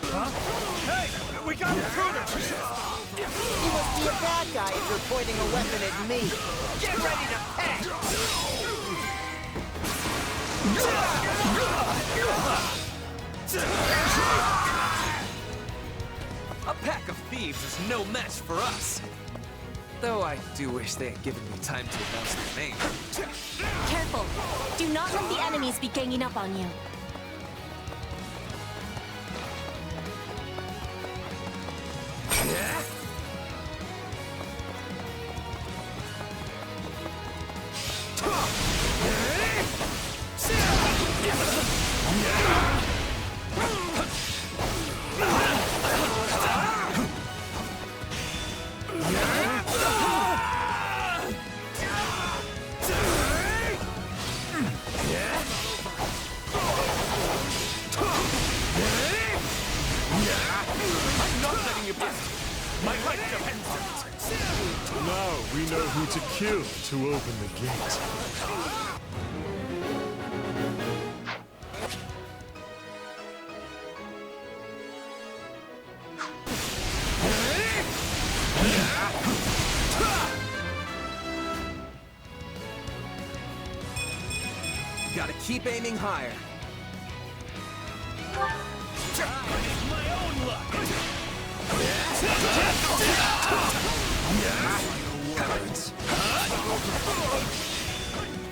Huh? Hey! We got intruders! You must be a bad guy if you're pointing a weapon at me. Get ready to peck! A pack of thieves is no match for us. Though I do wish they had given me time to announce their name. Careful! Do not let the enemies be ganging up on you. Now we know who to kill to open the gate. Gotta keep aiming higher. My own luck!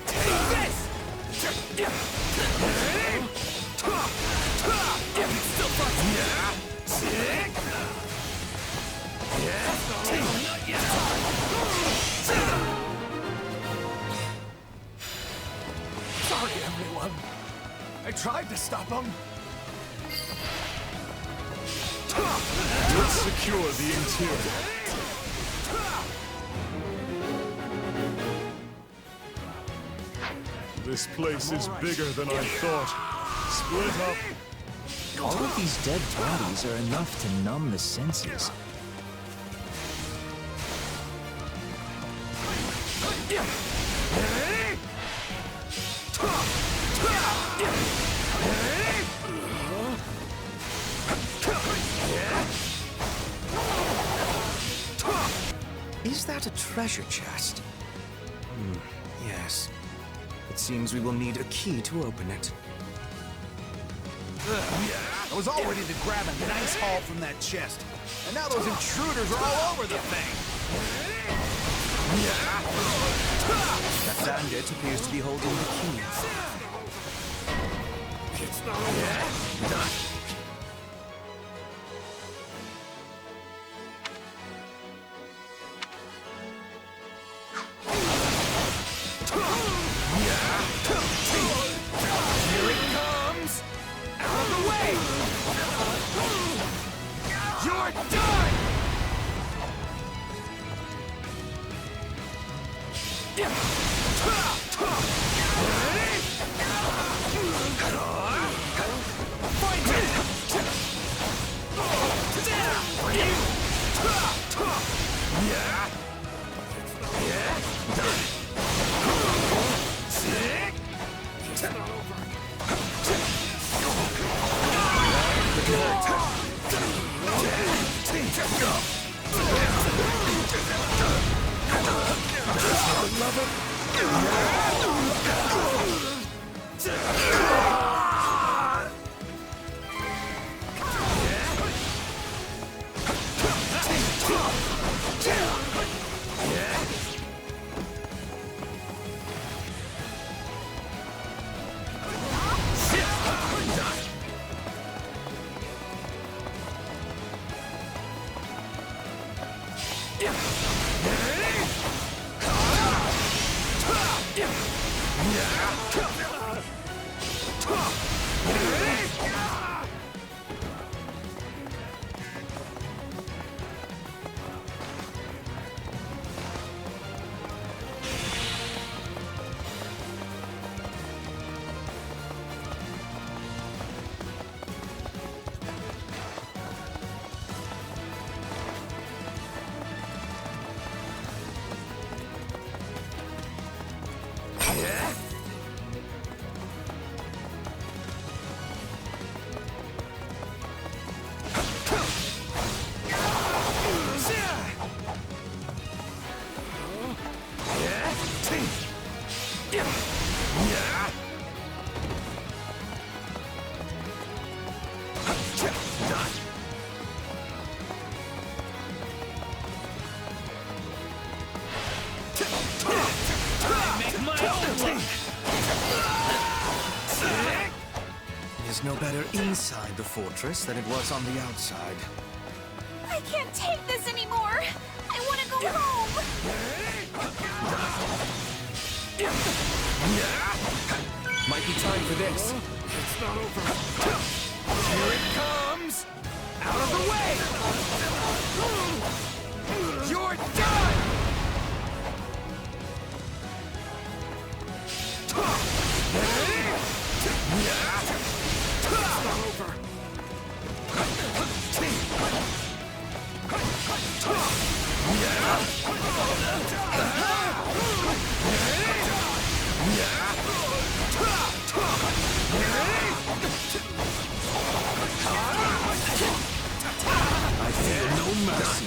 Take this! Sorry, everyone. I tried to stop them. Let's secure the interior. This place is bigger than I thought. Split up. All of these dead bodies are enough to numb the senses. Is that a treasure chest? Yes. It seems we will need a key to open it. I was all ready to grab a nice haul from that chest. And now those intruders are all over the thing. That bandit appears to be holding the key. It's not over. Here it comes! Out of the way! You're done! It's no better inside the fortress than it was on the outside. I can't take this anymore. I want to go home. Might be time for this. It's not over. Here it comes! Out of the way! You're done! I feel no mercy.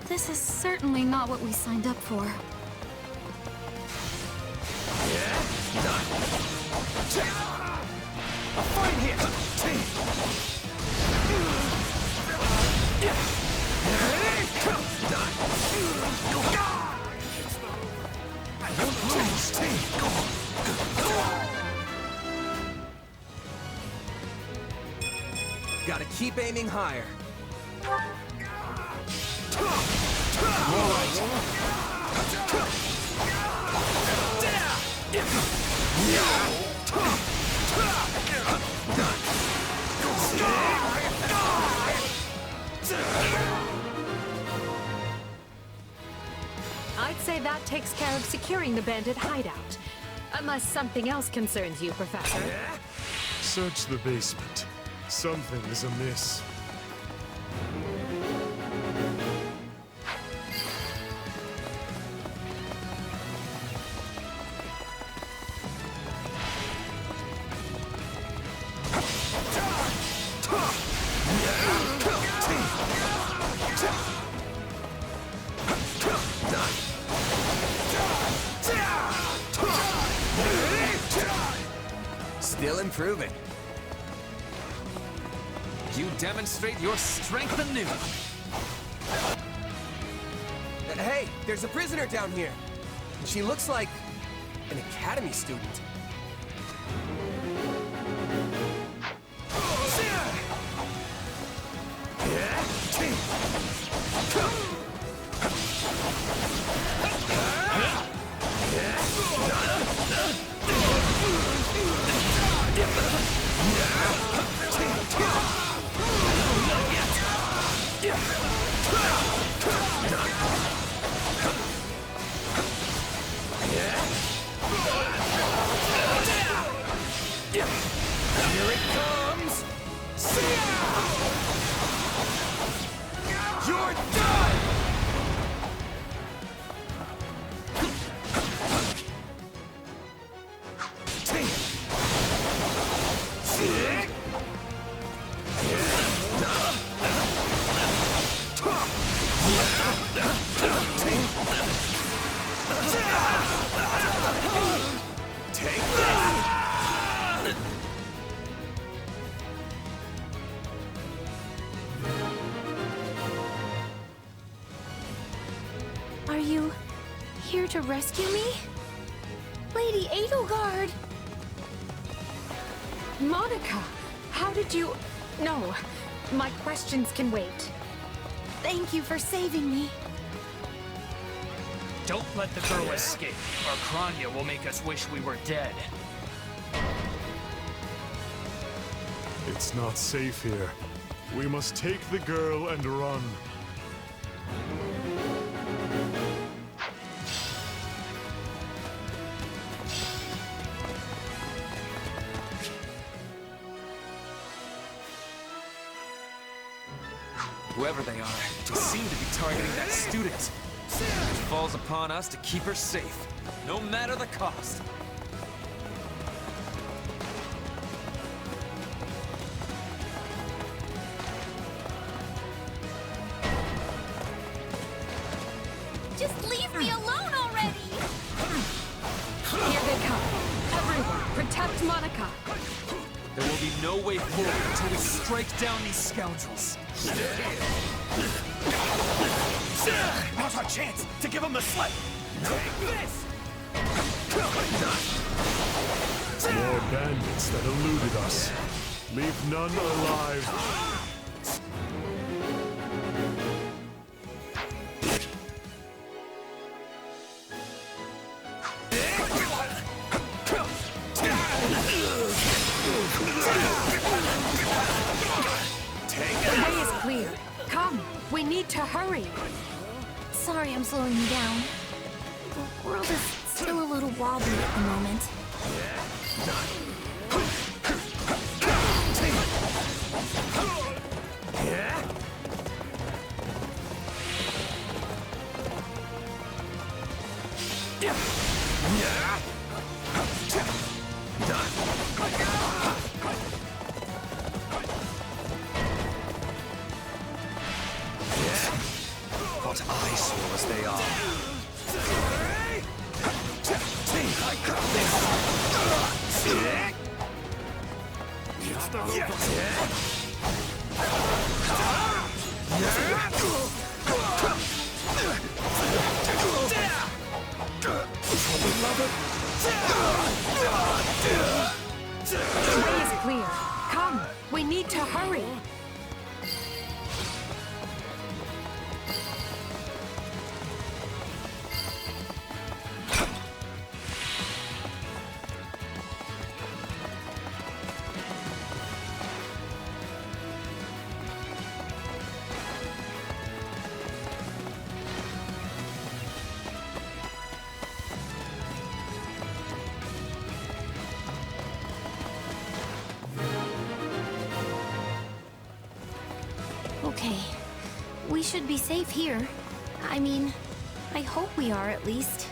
This is certainly not what we signed up for. A fight here! Gotta keep aiming higher. I'd say that takes care of securing the bandit hideout. Unless something else concerns you, Professor. Search the basement. Something is amiss. Still improving. You demonstrate your strength anew. Hey, there's a prisoner down here. She looks like an academy student. to rescue me? Lady Edelgard! Monica, how did you... No, my questions can wait. Thank you for saving me. Don't let the girl escape, or Kranya will make us wish we were dead. It's not safe here. We must take the girl and run. Whoever they are, they seem to be targeting that student. It falls upon us to keep her safe, no matter the cost. Just leave me alone already! Here they come. Everyone, protect Monica. There will be no way forward until we strike down these scoundrels. Now's our chance to give him the slip! Take this! More bandits that eluded us. Leave none alive. The way is clear. Come, we need to hurry. Sorry I'm slowing you down. The world is still a little wobbly at the moment. What eyesores they are. The way is clear. Come, we need to hurry. Okay. We should be safe here. I mean, I hope we are at least.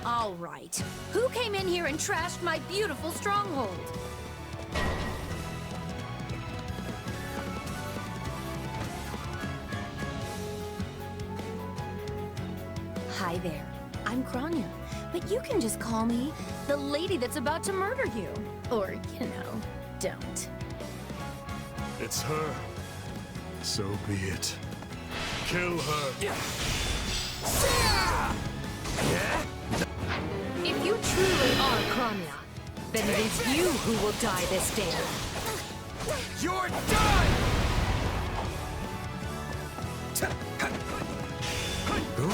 All right. Who came in here and trashed my beautiful stronghold? Hi there. I'm Kranya, but you can just call me The lady that's about to murder you. or, don't. It's her. So be it. Kill her. If you truly are Kranya, then it is you who will die this day. You're done! Good.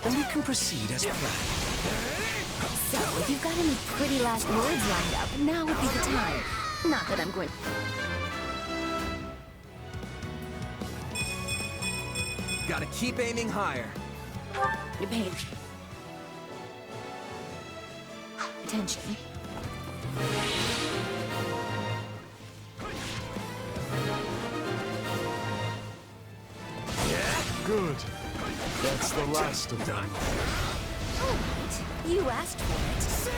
Then we can proceed as planned. So, if you've got any pretty last words lined up, now would be the time. Not that I'm going... Gotta keep aiming higher. You paid attention. Good. That's the last of them. All right, you asked for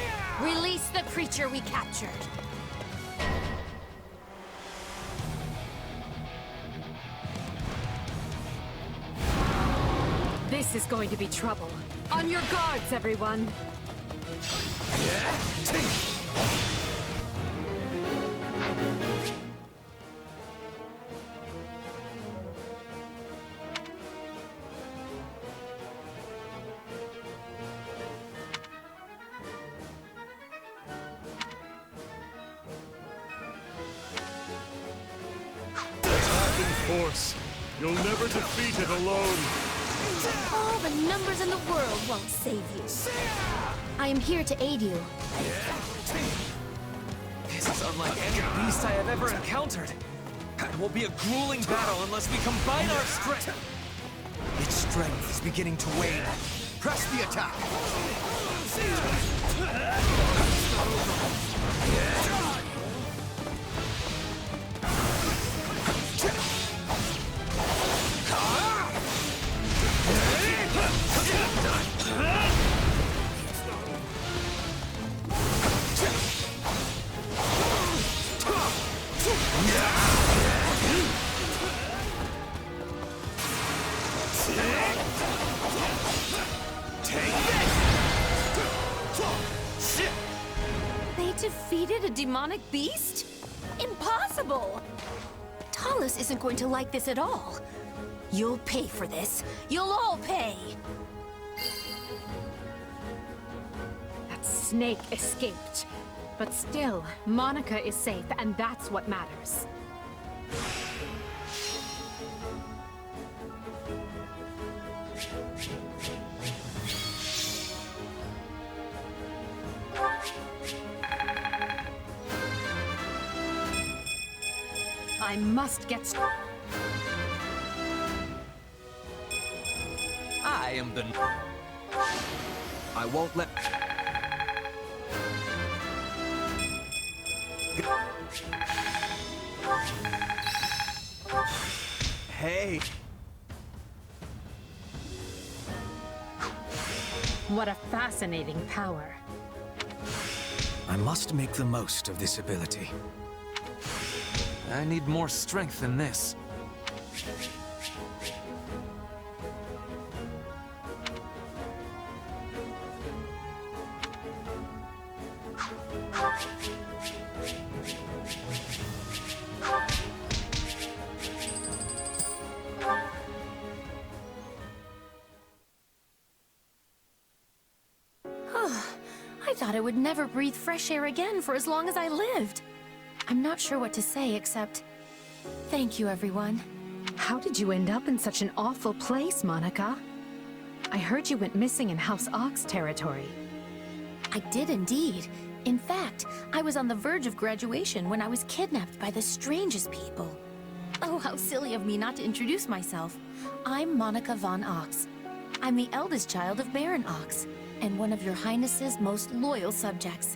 it. Release the creature we captured. This is going to be trouble. On your guards, everyone. force. You'll never defeat it alone. All the numbers in the world won't save you. I am here to aid you. This is unlike any beast I have ever encountered. It will be a grueling battle unless we combine our strength. Its strength is beginning to wane. Press the attack! They defeated a demonic beast? Impossible! Talus isn't going to like this at all. You'll pay for this. You'll all pay! That snake escaped. But still, Monica is safe, and that's what matters. I must get I am the... I won't let... Hey! What a fascinating power. I must make the most of this ability. I need more strength than this. I thought I would never breathe fresh air again for as long as I lived. I'm not sure what to say except... thank you, everyone. How did you end up in such an awful place, Monica? I heard you went missing in House Ox territory. I did indeed. In fact, I was on the verge of graduation when I was kidnapped by the strangest people. Oh, how silly of me not to introduce myself. I'm Monica von Ox. I'm the eldest child of Baron Ox, and one of your Highness's most loyal subjects.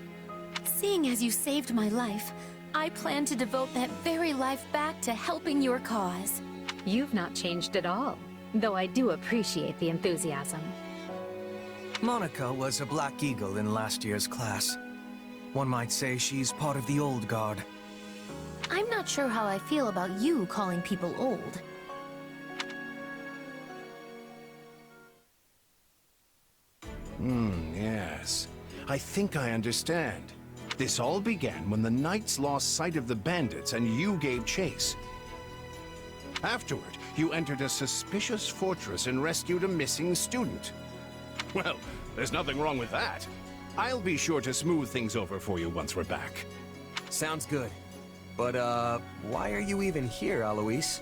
Seeing as you saved my life, I plan to devote that very life back to helping your cause. You've not changed at all, though I do appreciate the enthusiasm. Monica was a Black Eagle in last year's class. One might say she's part of the old guard. I'm not sure how I feel about you calling people old. Yes. I think I understand. This all began when the Knights lost sight of the bandits and you gave chase. Afterward, you entered a suspicious fortress and rescued a missing student. Well, there's nothing wrong with that. I'll be sure to smooth things over for you once we're back. Sounds good. But, why are you even here, Alois?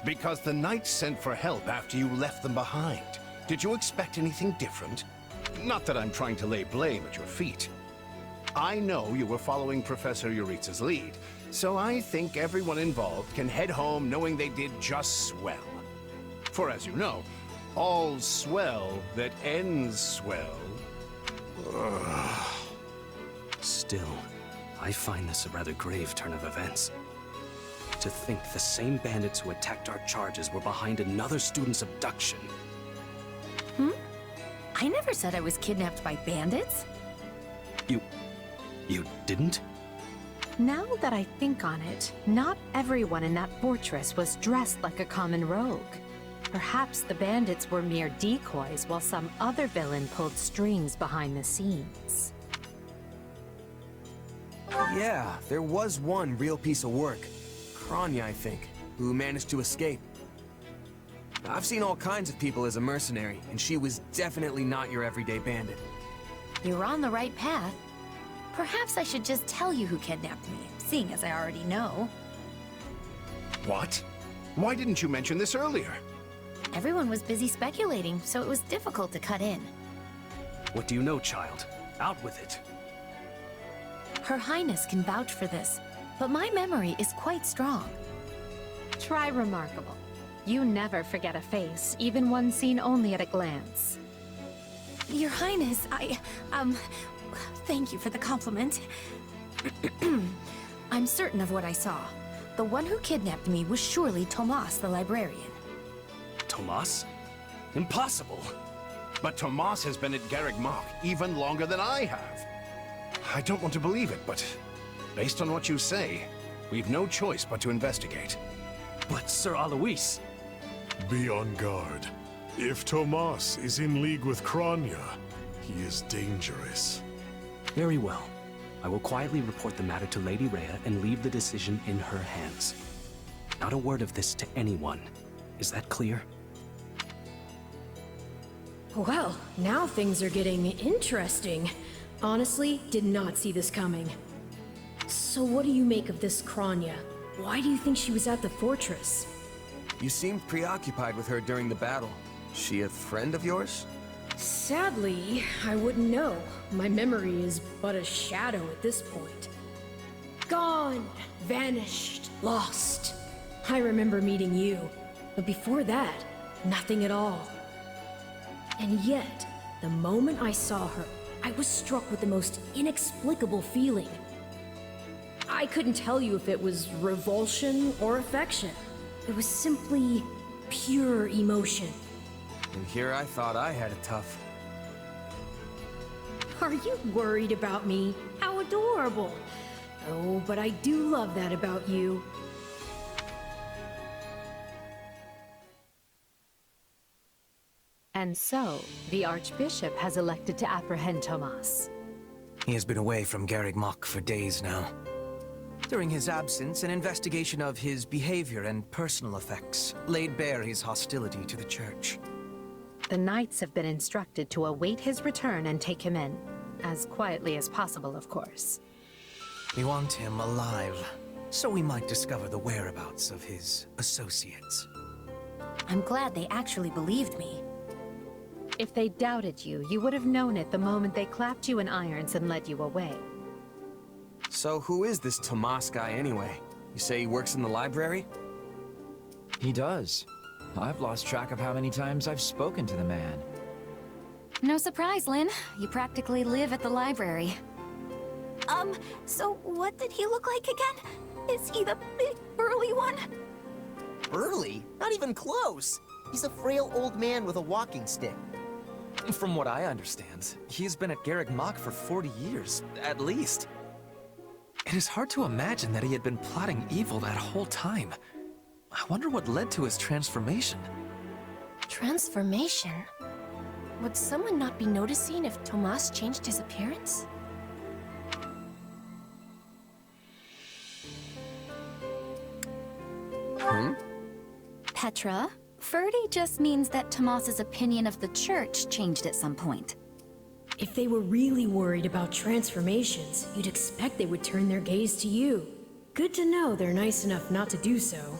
Because the Knights sent for help after you left them behind. Did you expect anything different? Not that I'm trying to lay blame at your feet. I know you were following Professor Yuritsa's lead, so I think everyone involved can head home knowing they did just swell. For as you know, all swell that ends swell... Still, I find this a rather grave turn of events. To think the same bandits who attacked our charges were behind another student's abduction. I never said I was kidnapped by bandits. You didn't? Now that I think on it, not everyone in that fortress was dressed like a common rogue. Perhaps the bandits were mere decoys while some other villain pulled strings behind the scenes. Yeah, there was one real piece of work. Kranya, I think, who managed to escape. I've seen all kinds of people as a mercenary, and she was definitely not your everyday bandit. You're on the right path. Perhaps I should just tell you who kidnapped me, seeing as I already know. What? Why didn't you mention this earlier? Everyone was busy speculating, so it was difficult to cut in. What do you know, child? Out with it. Her Highness can vouch for this, but my memory is quite strong. Try remarkable. You never forget a face, even one seen only at a glance. Your Highness, thank you for the compliment. I'm certain of what I saw. The one who kidnapped me was surely Tomas the librarian. Tomas? Impossible! But Tomas has been at Garreg Mach even longer than I have. I don't want to believe it, but based on what you say, we've no choice but to investigate. But Sir Alois... Be on guard. If Tomas is in league with Kranya, he is dangerous. Very well. I will quietly report the matter to Lady Rhea and leave the decision in her hands. Not a word of this to anyone. Is that clear? Well, now things are getting interesting. Honestly, did not see this coming. So what do you make of this Kranya? Why do you think she was at the fortress? You seemed preoccupied with her during the battle. She a friend of yours? Sadly, I wouldn't know. My memory is but a shadow at this point. Gone, vanished, lost. I remember meeting you, but before that, nothing at all. And yet, the moment I saw her, I was struck with the most inexplicable feeling. I couldn't tell you if it was revulsion or affection. It was simply pure emotion. And here I thought I had it tough. Are you worried about me? How adorable. Oh, but I do love that about you. And so, the Archbishop has elected to apprehend Tomas. He has been away from Garreg Mach for days now. During his absence, an investigation of his behavior and personal effects laid bare his hostility to the Church. The Knights have been instructed to await his return and take him in. As quietly as possible, of course. We want him alive, so we might discover the whereabouts of his associates. I'm glad they actually believed me. If they doubted you, you would have known it the moment they clapped you in irons and led you away. So who is this Tomas guy anyway? You say he works in the library? He does. I've lost track of how many times I've spoken to the man. No surprise, Lynn. You practically live at the library. So what did he look like again? Is he the big, burly one? Burly? Not even close! He's a frail old man with a walking stick. From what I understand, he's been at Garreg Mach for 40 years, at least. It is hard to imagine that he had been plotting evil that whole time. I wonder what led to his transformation. Transformation? Would someone not be noticing if Tomas changed his appearance? Petra, Ferdy just means that Tomas's opinion of the Church changed at some point. If they were really worried about transformations, you'd expect they would turn their gaze to you. Good to know they're nice enough not to do so.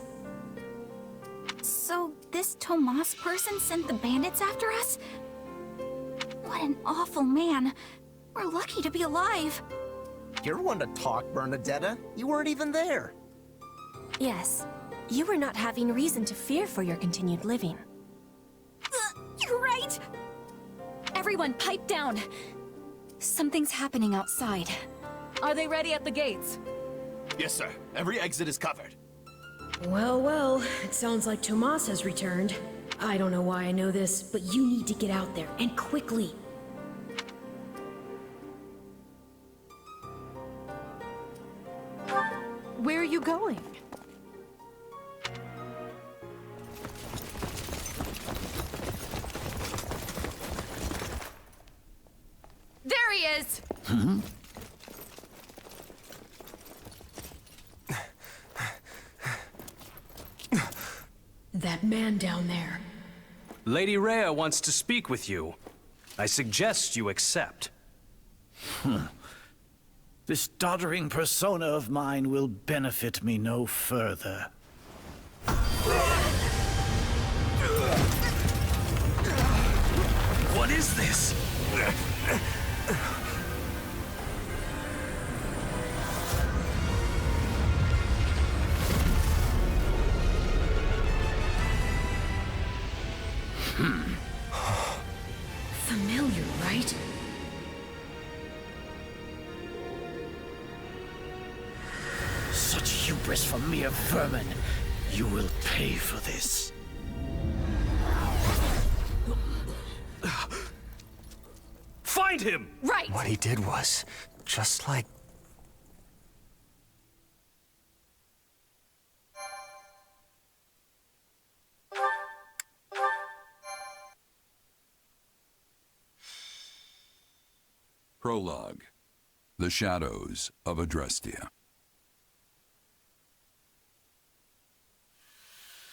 So this Tomas person sent the bandits after us? What an awful man. We're lucky to be alive. You're one to talk, Bernadetta. You weren't even there. Yes. You were not having reason to fear for your continued living. You're right! Everyone, pipe down! Something's happening outside. Are they ready at the gates? Yes, sir. Every exit is covered. Well, well, it sounds like Tomas has returned. I don't know why I know this, but you need to get out there, and quickly. Where are you going? There he is! That man down there. Lady Rhea wants to speak with you. I suggest you accept. This doddering persona of mine will benefit me no further. What is this? Familiar, right? Such hubris from mere vermin. You will pay for this. Find him! Right! What he did was just like... Prologue. The Shadows of Adrestia.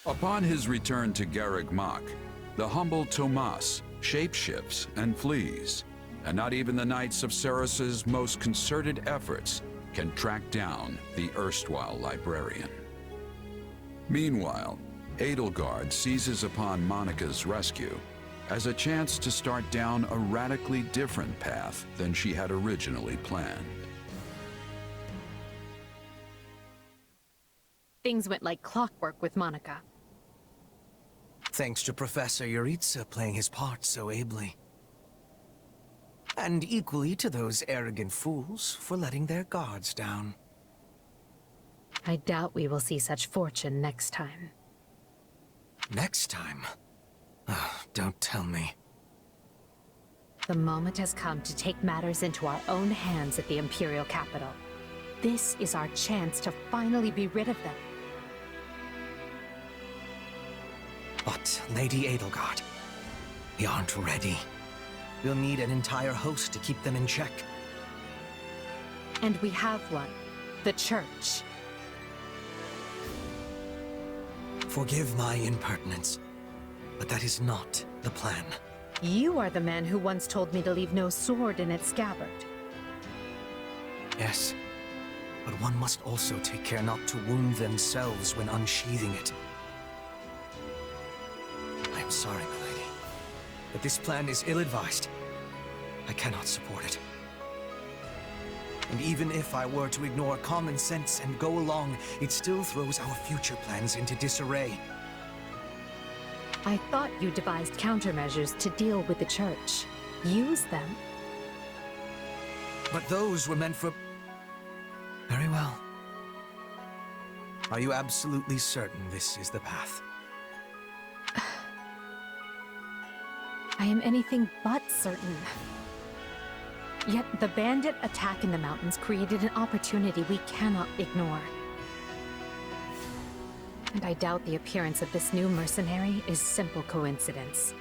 Upon his return to Garreg Mach, the humble Tomas shapeshifts and flees, and not even the Knights of Ceros's most concerted efforts can track down the erstwhile librarian. Meanwhile, Edelgard seizes upon Monica's rescue as a chance to start down a radically different path than she had originally planned. Things went like clockwork with Monica. Thanks to Professor Yuritsa playing his part so ably. And equally to those arrogant fools for letting their guards down. I doubt we will see such fortune next time. Next time? Oh, don't tell me. The moment has come to take matters into our own hands at the Imperial capital. This is our chance to finally be rid of them. But, Lady Edelgard, we aren't ready. We'll need an entire host to keep them in check. And we have one. The Church. Forgive my impertinence, but that is not the plan. You are the man who once told me to leave no sword in its scabbard. Yes, but one must also take care not to wound themselves when unsheathing it. I am sorry, my lady, but this plan is ill-advised. I cannot support it. And even if I were to ignore common sense and go along, it still throws our future plans into disarray. I thought you devised countermeasures to deal with the Church. Use them. But those were meant for... Very well. Are you absolutely certain this is the path? I am anything but certain. Yet the bandit attack in the mountains created an opportunity we cannot ignore. And I doubt the appearance of this new mercenary is simple coincidence.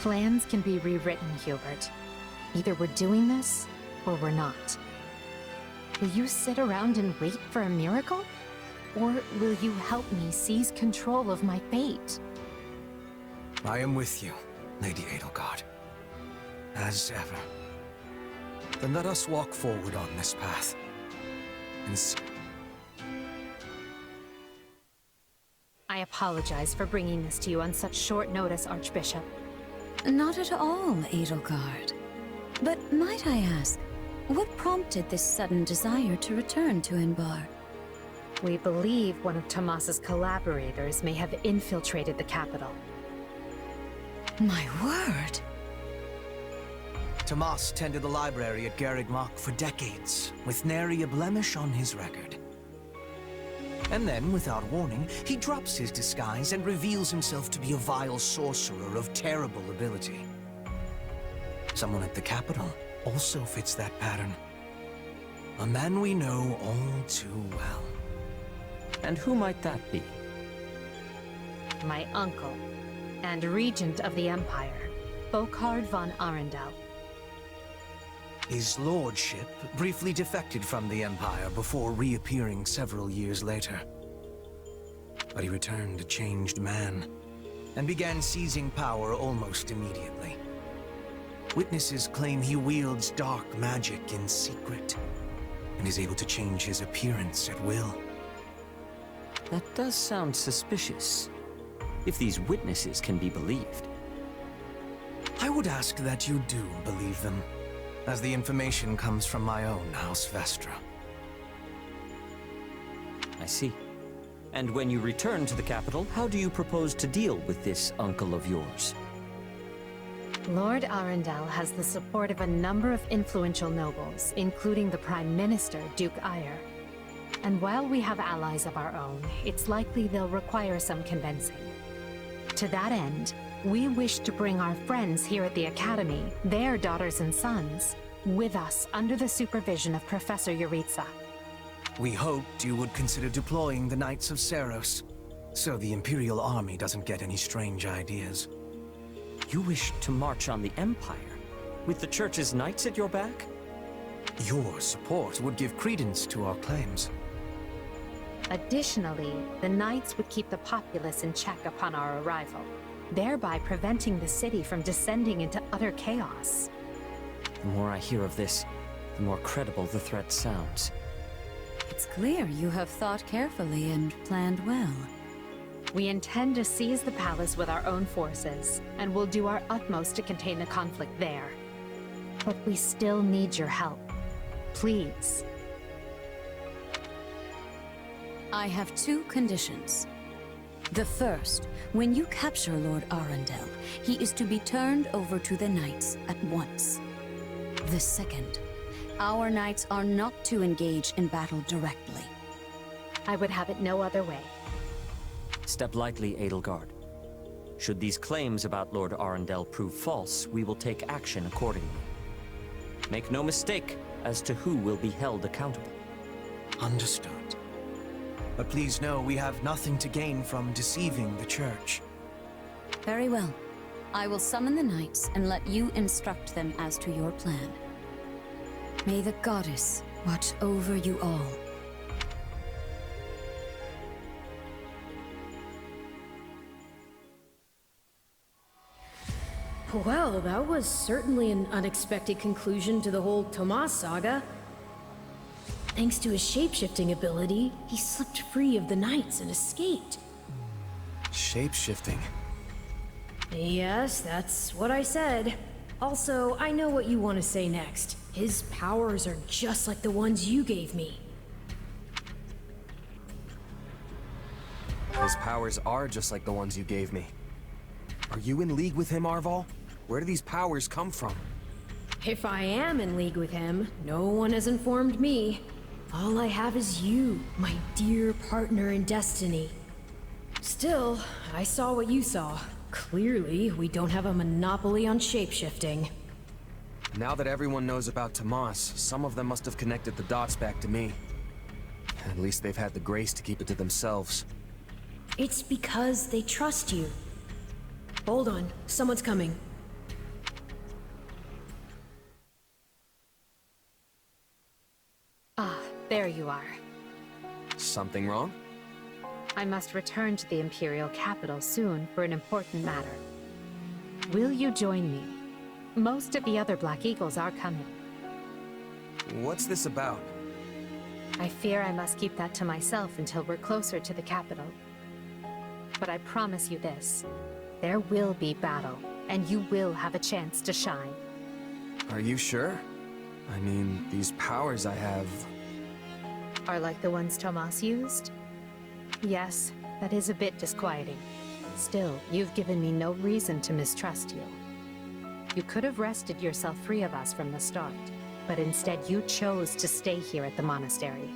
Plans can be rewritten, Hubert. Either we're doing this, or we're not. Will you sit around and wait for a miracle? Or will you help me seize control of my fate? I am with you, Lady Edelgard. As ever. Then let us walk forward on this path. And see. I apologize for bringing this to you on such short notice, Archbishop. Not at all, Edelgard. But might I ask, what prompted this sudden desire to return to Inbar? We believe one of Tomas's collaborators may have infiltrated the capital. My word! Tomas tended the library at Garreg Mach for decades, with nary a blemish on his record. And then, without warning, he drops his disguise and reveals himself to be a vile sorcerer of terrible ability. Someone at the capital also fits that pattern. A man we know all too well. And who might that be? My uncle, and regent of the Empire, Bokhard von Arundel. His lordship briefly defected from the Empire before reappearing several years later. But he returned a changed man, and began seizing power almost immediately. Witnesses claim he wields dark magic in secret, and is able to change his appearance at will. That does sound suspicious, if these witnesses can be believed. I would ask that you do believe them, as the information comes from my own House Vestra. I see. And when you return to the capital, how do you propose to deal with this uncle of yours? Lord Arundel has the support of a number of influential nobles, including the Prime Minister, Duke Eyre. And while we have allies of our own, it's likely they'll require some convincing. To that end, we wish to bring our friends here at the Academy, their daughters and sons, with us under the supervision of Professor Yuritsa. We hoped you would consider deploying the Knights of Seros, so the Imperial Army doesn't get any strange ideas. You wish to march on the Empire, with the Church's knights at your back? Your support would give credence to our claims. Additionally, the Knights would keep the populace in check upon our arrival, thereby preventing the city from descending into utter chaos. The more I hear of this, the more credible the threat sounds. It's clear you have thought carefully and planned well. We intend to seize the palace with our own forces, and we'll do our utmost to contain the conflict there. But we still need your help. Please. I have two conditions. The first, when you capture Lord Arundel, he is to be turned over to the Knights at once. The second, our Knights are not to engage in battle directly. I would have it no other way. Step lightly, Edelgard. Should these claims about Lord Arundel prove false, we will take action accordingly. Make no mistake as to who will be held accountable. Understood. But please know we have nothing to gain from deceiving the Church. Very well. I will summon the Knights and let you instruct them as to your plan. May the Goddess watch over you all. Well, that was certainly an unexpected conclusion to the whole Tomas saga. Thanks to his shapeshifting ability, he slipped free of the Knights and escaped. Shapeshifting? Yes, that's what I said. Also, I know what you want to say next. His powers are just like the ones you gave me. His powers are just like the ones you gave me. Are you in league with him, Arval? Where do these powers come from? If I am in league with him, no one has informed me. All I have is you, my dear partner in destiny. Still, I saw what you saw. Clearly, we don't have a monopoly on shapeshifting. Now that everyone knows about Tomas, some of them must have connected the dots back to me. At least they've had the grace to keep it to themselves. It's because they trust you. Hold on, someone's coming. Ah, there you are. Something wrong? I must return to the Imperial capital soon for an important matter. Will you join me? Most of the other Black Eagles are coming. What's this about? I fear I must keep that to myself until we're closer to the capital. But I promise you this. There will be battle, and you will have a chance to shine. Are you sure? I mean, these powers I have... Are like the ones Tomas used? Yes, that is a bit disquieting. Still, you've given me no reason to mistrust you. You could have wrested yourself free of us from the start, but instead you chose to stay here at the monastery.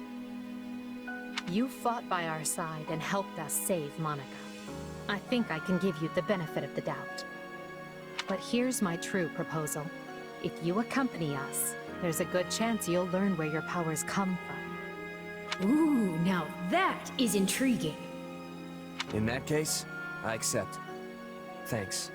You fought by our side and helped us save Monica. I think I can give you the benefit of the doubt. But here's my true proposal. If you accompany us, there's a good chance you'll learn where your powers come from. Ooh, now that is intriguing. In that case, I accept. Thanks.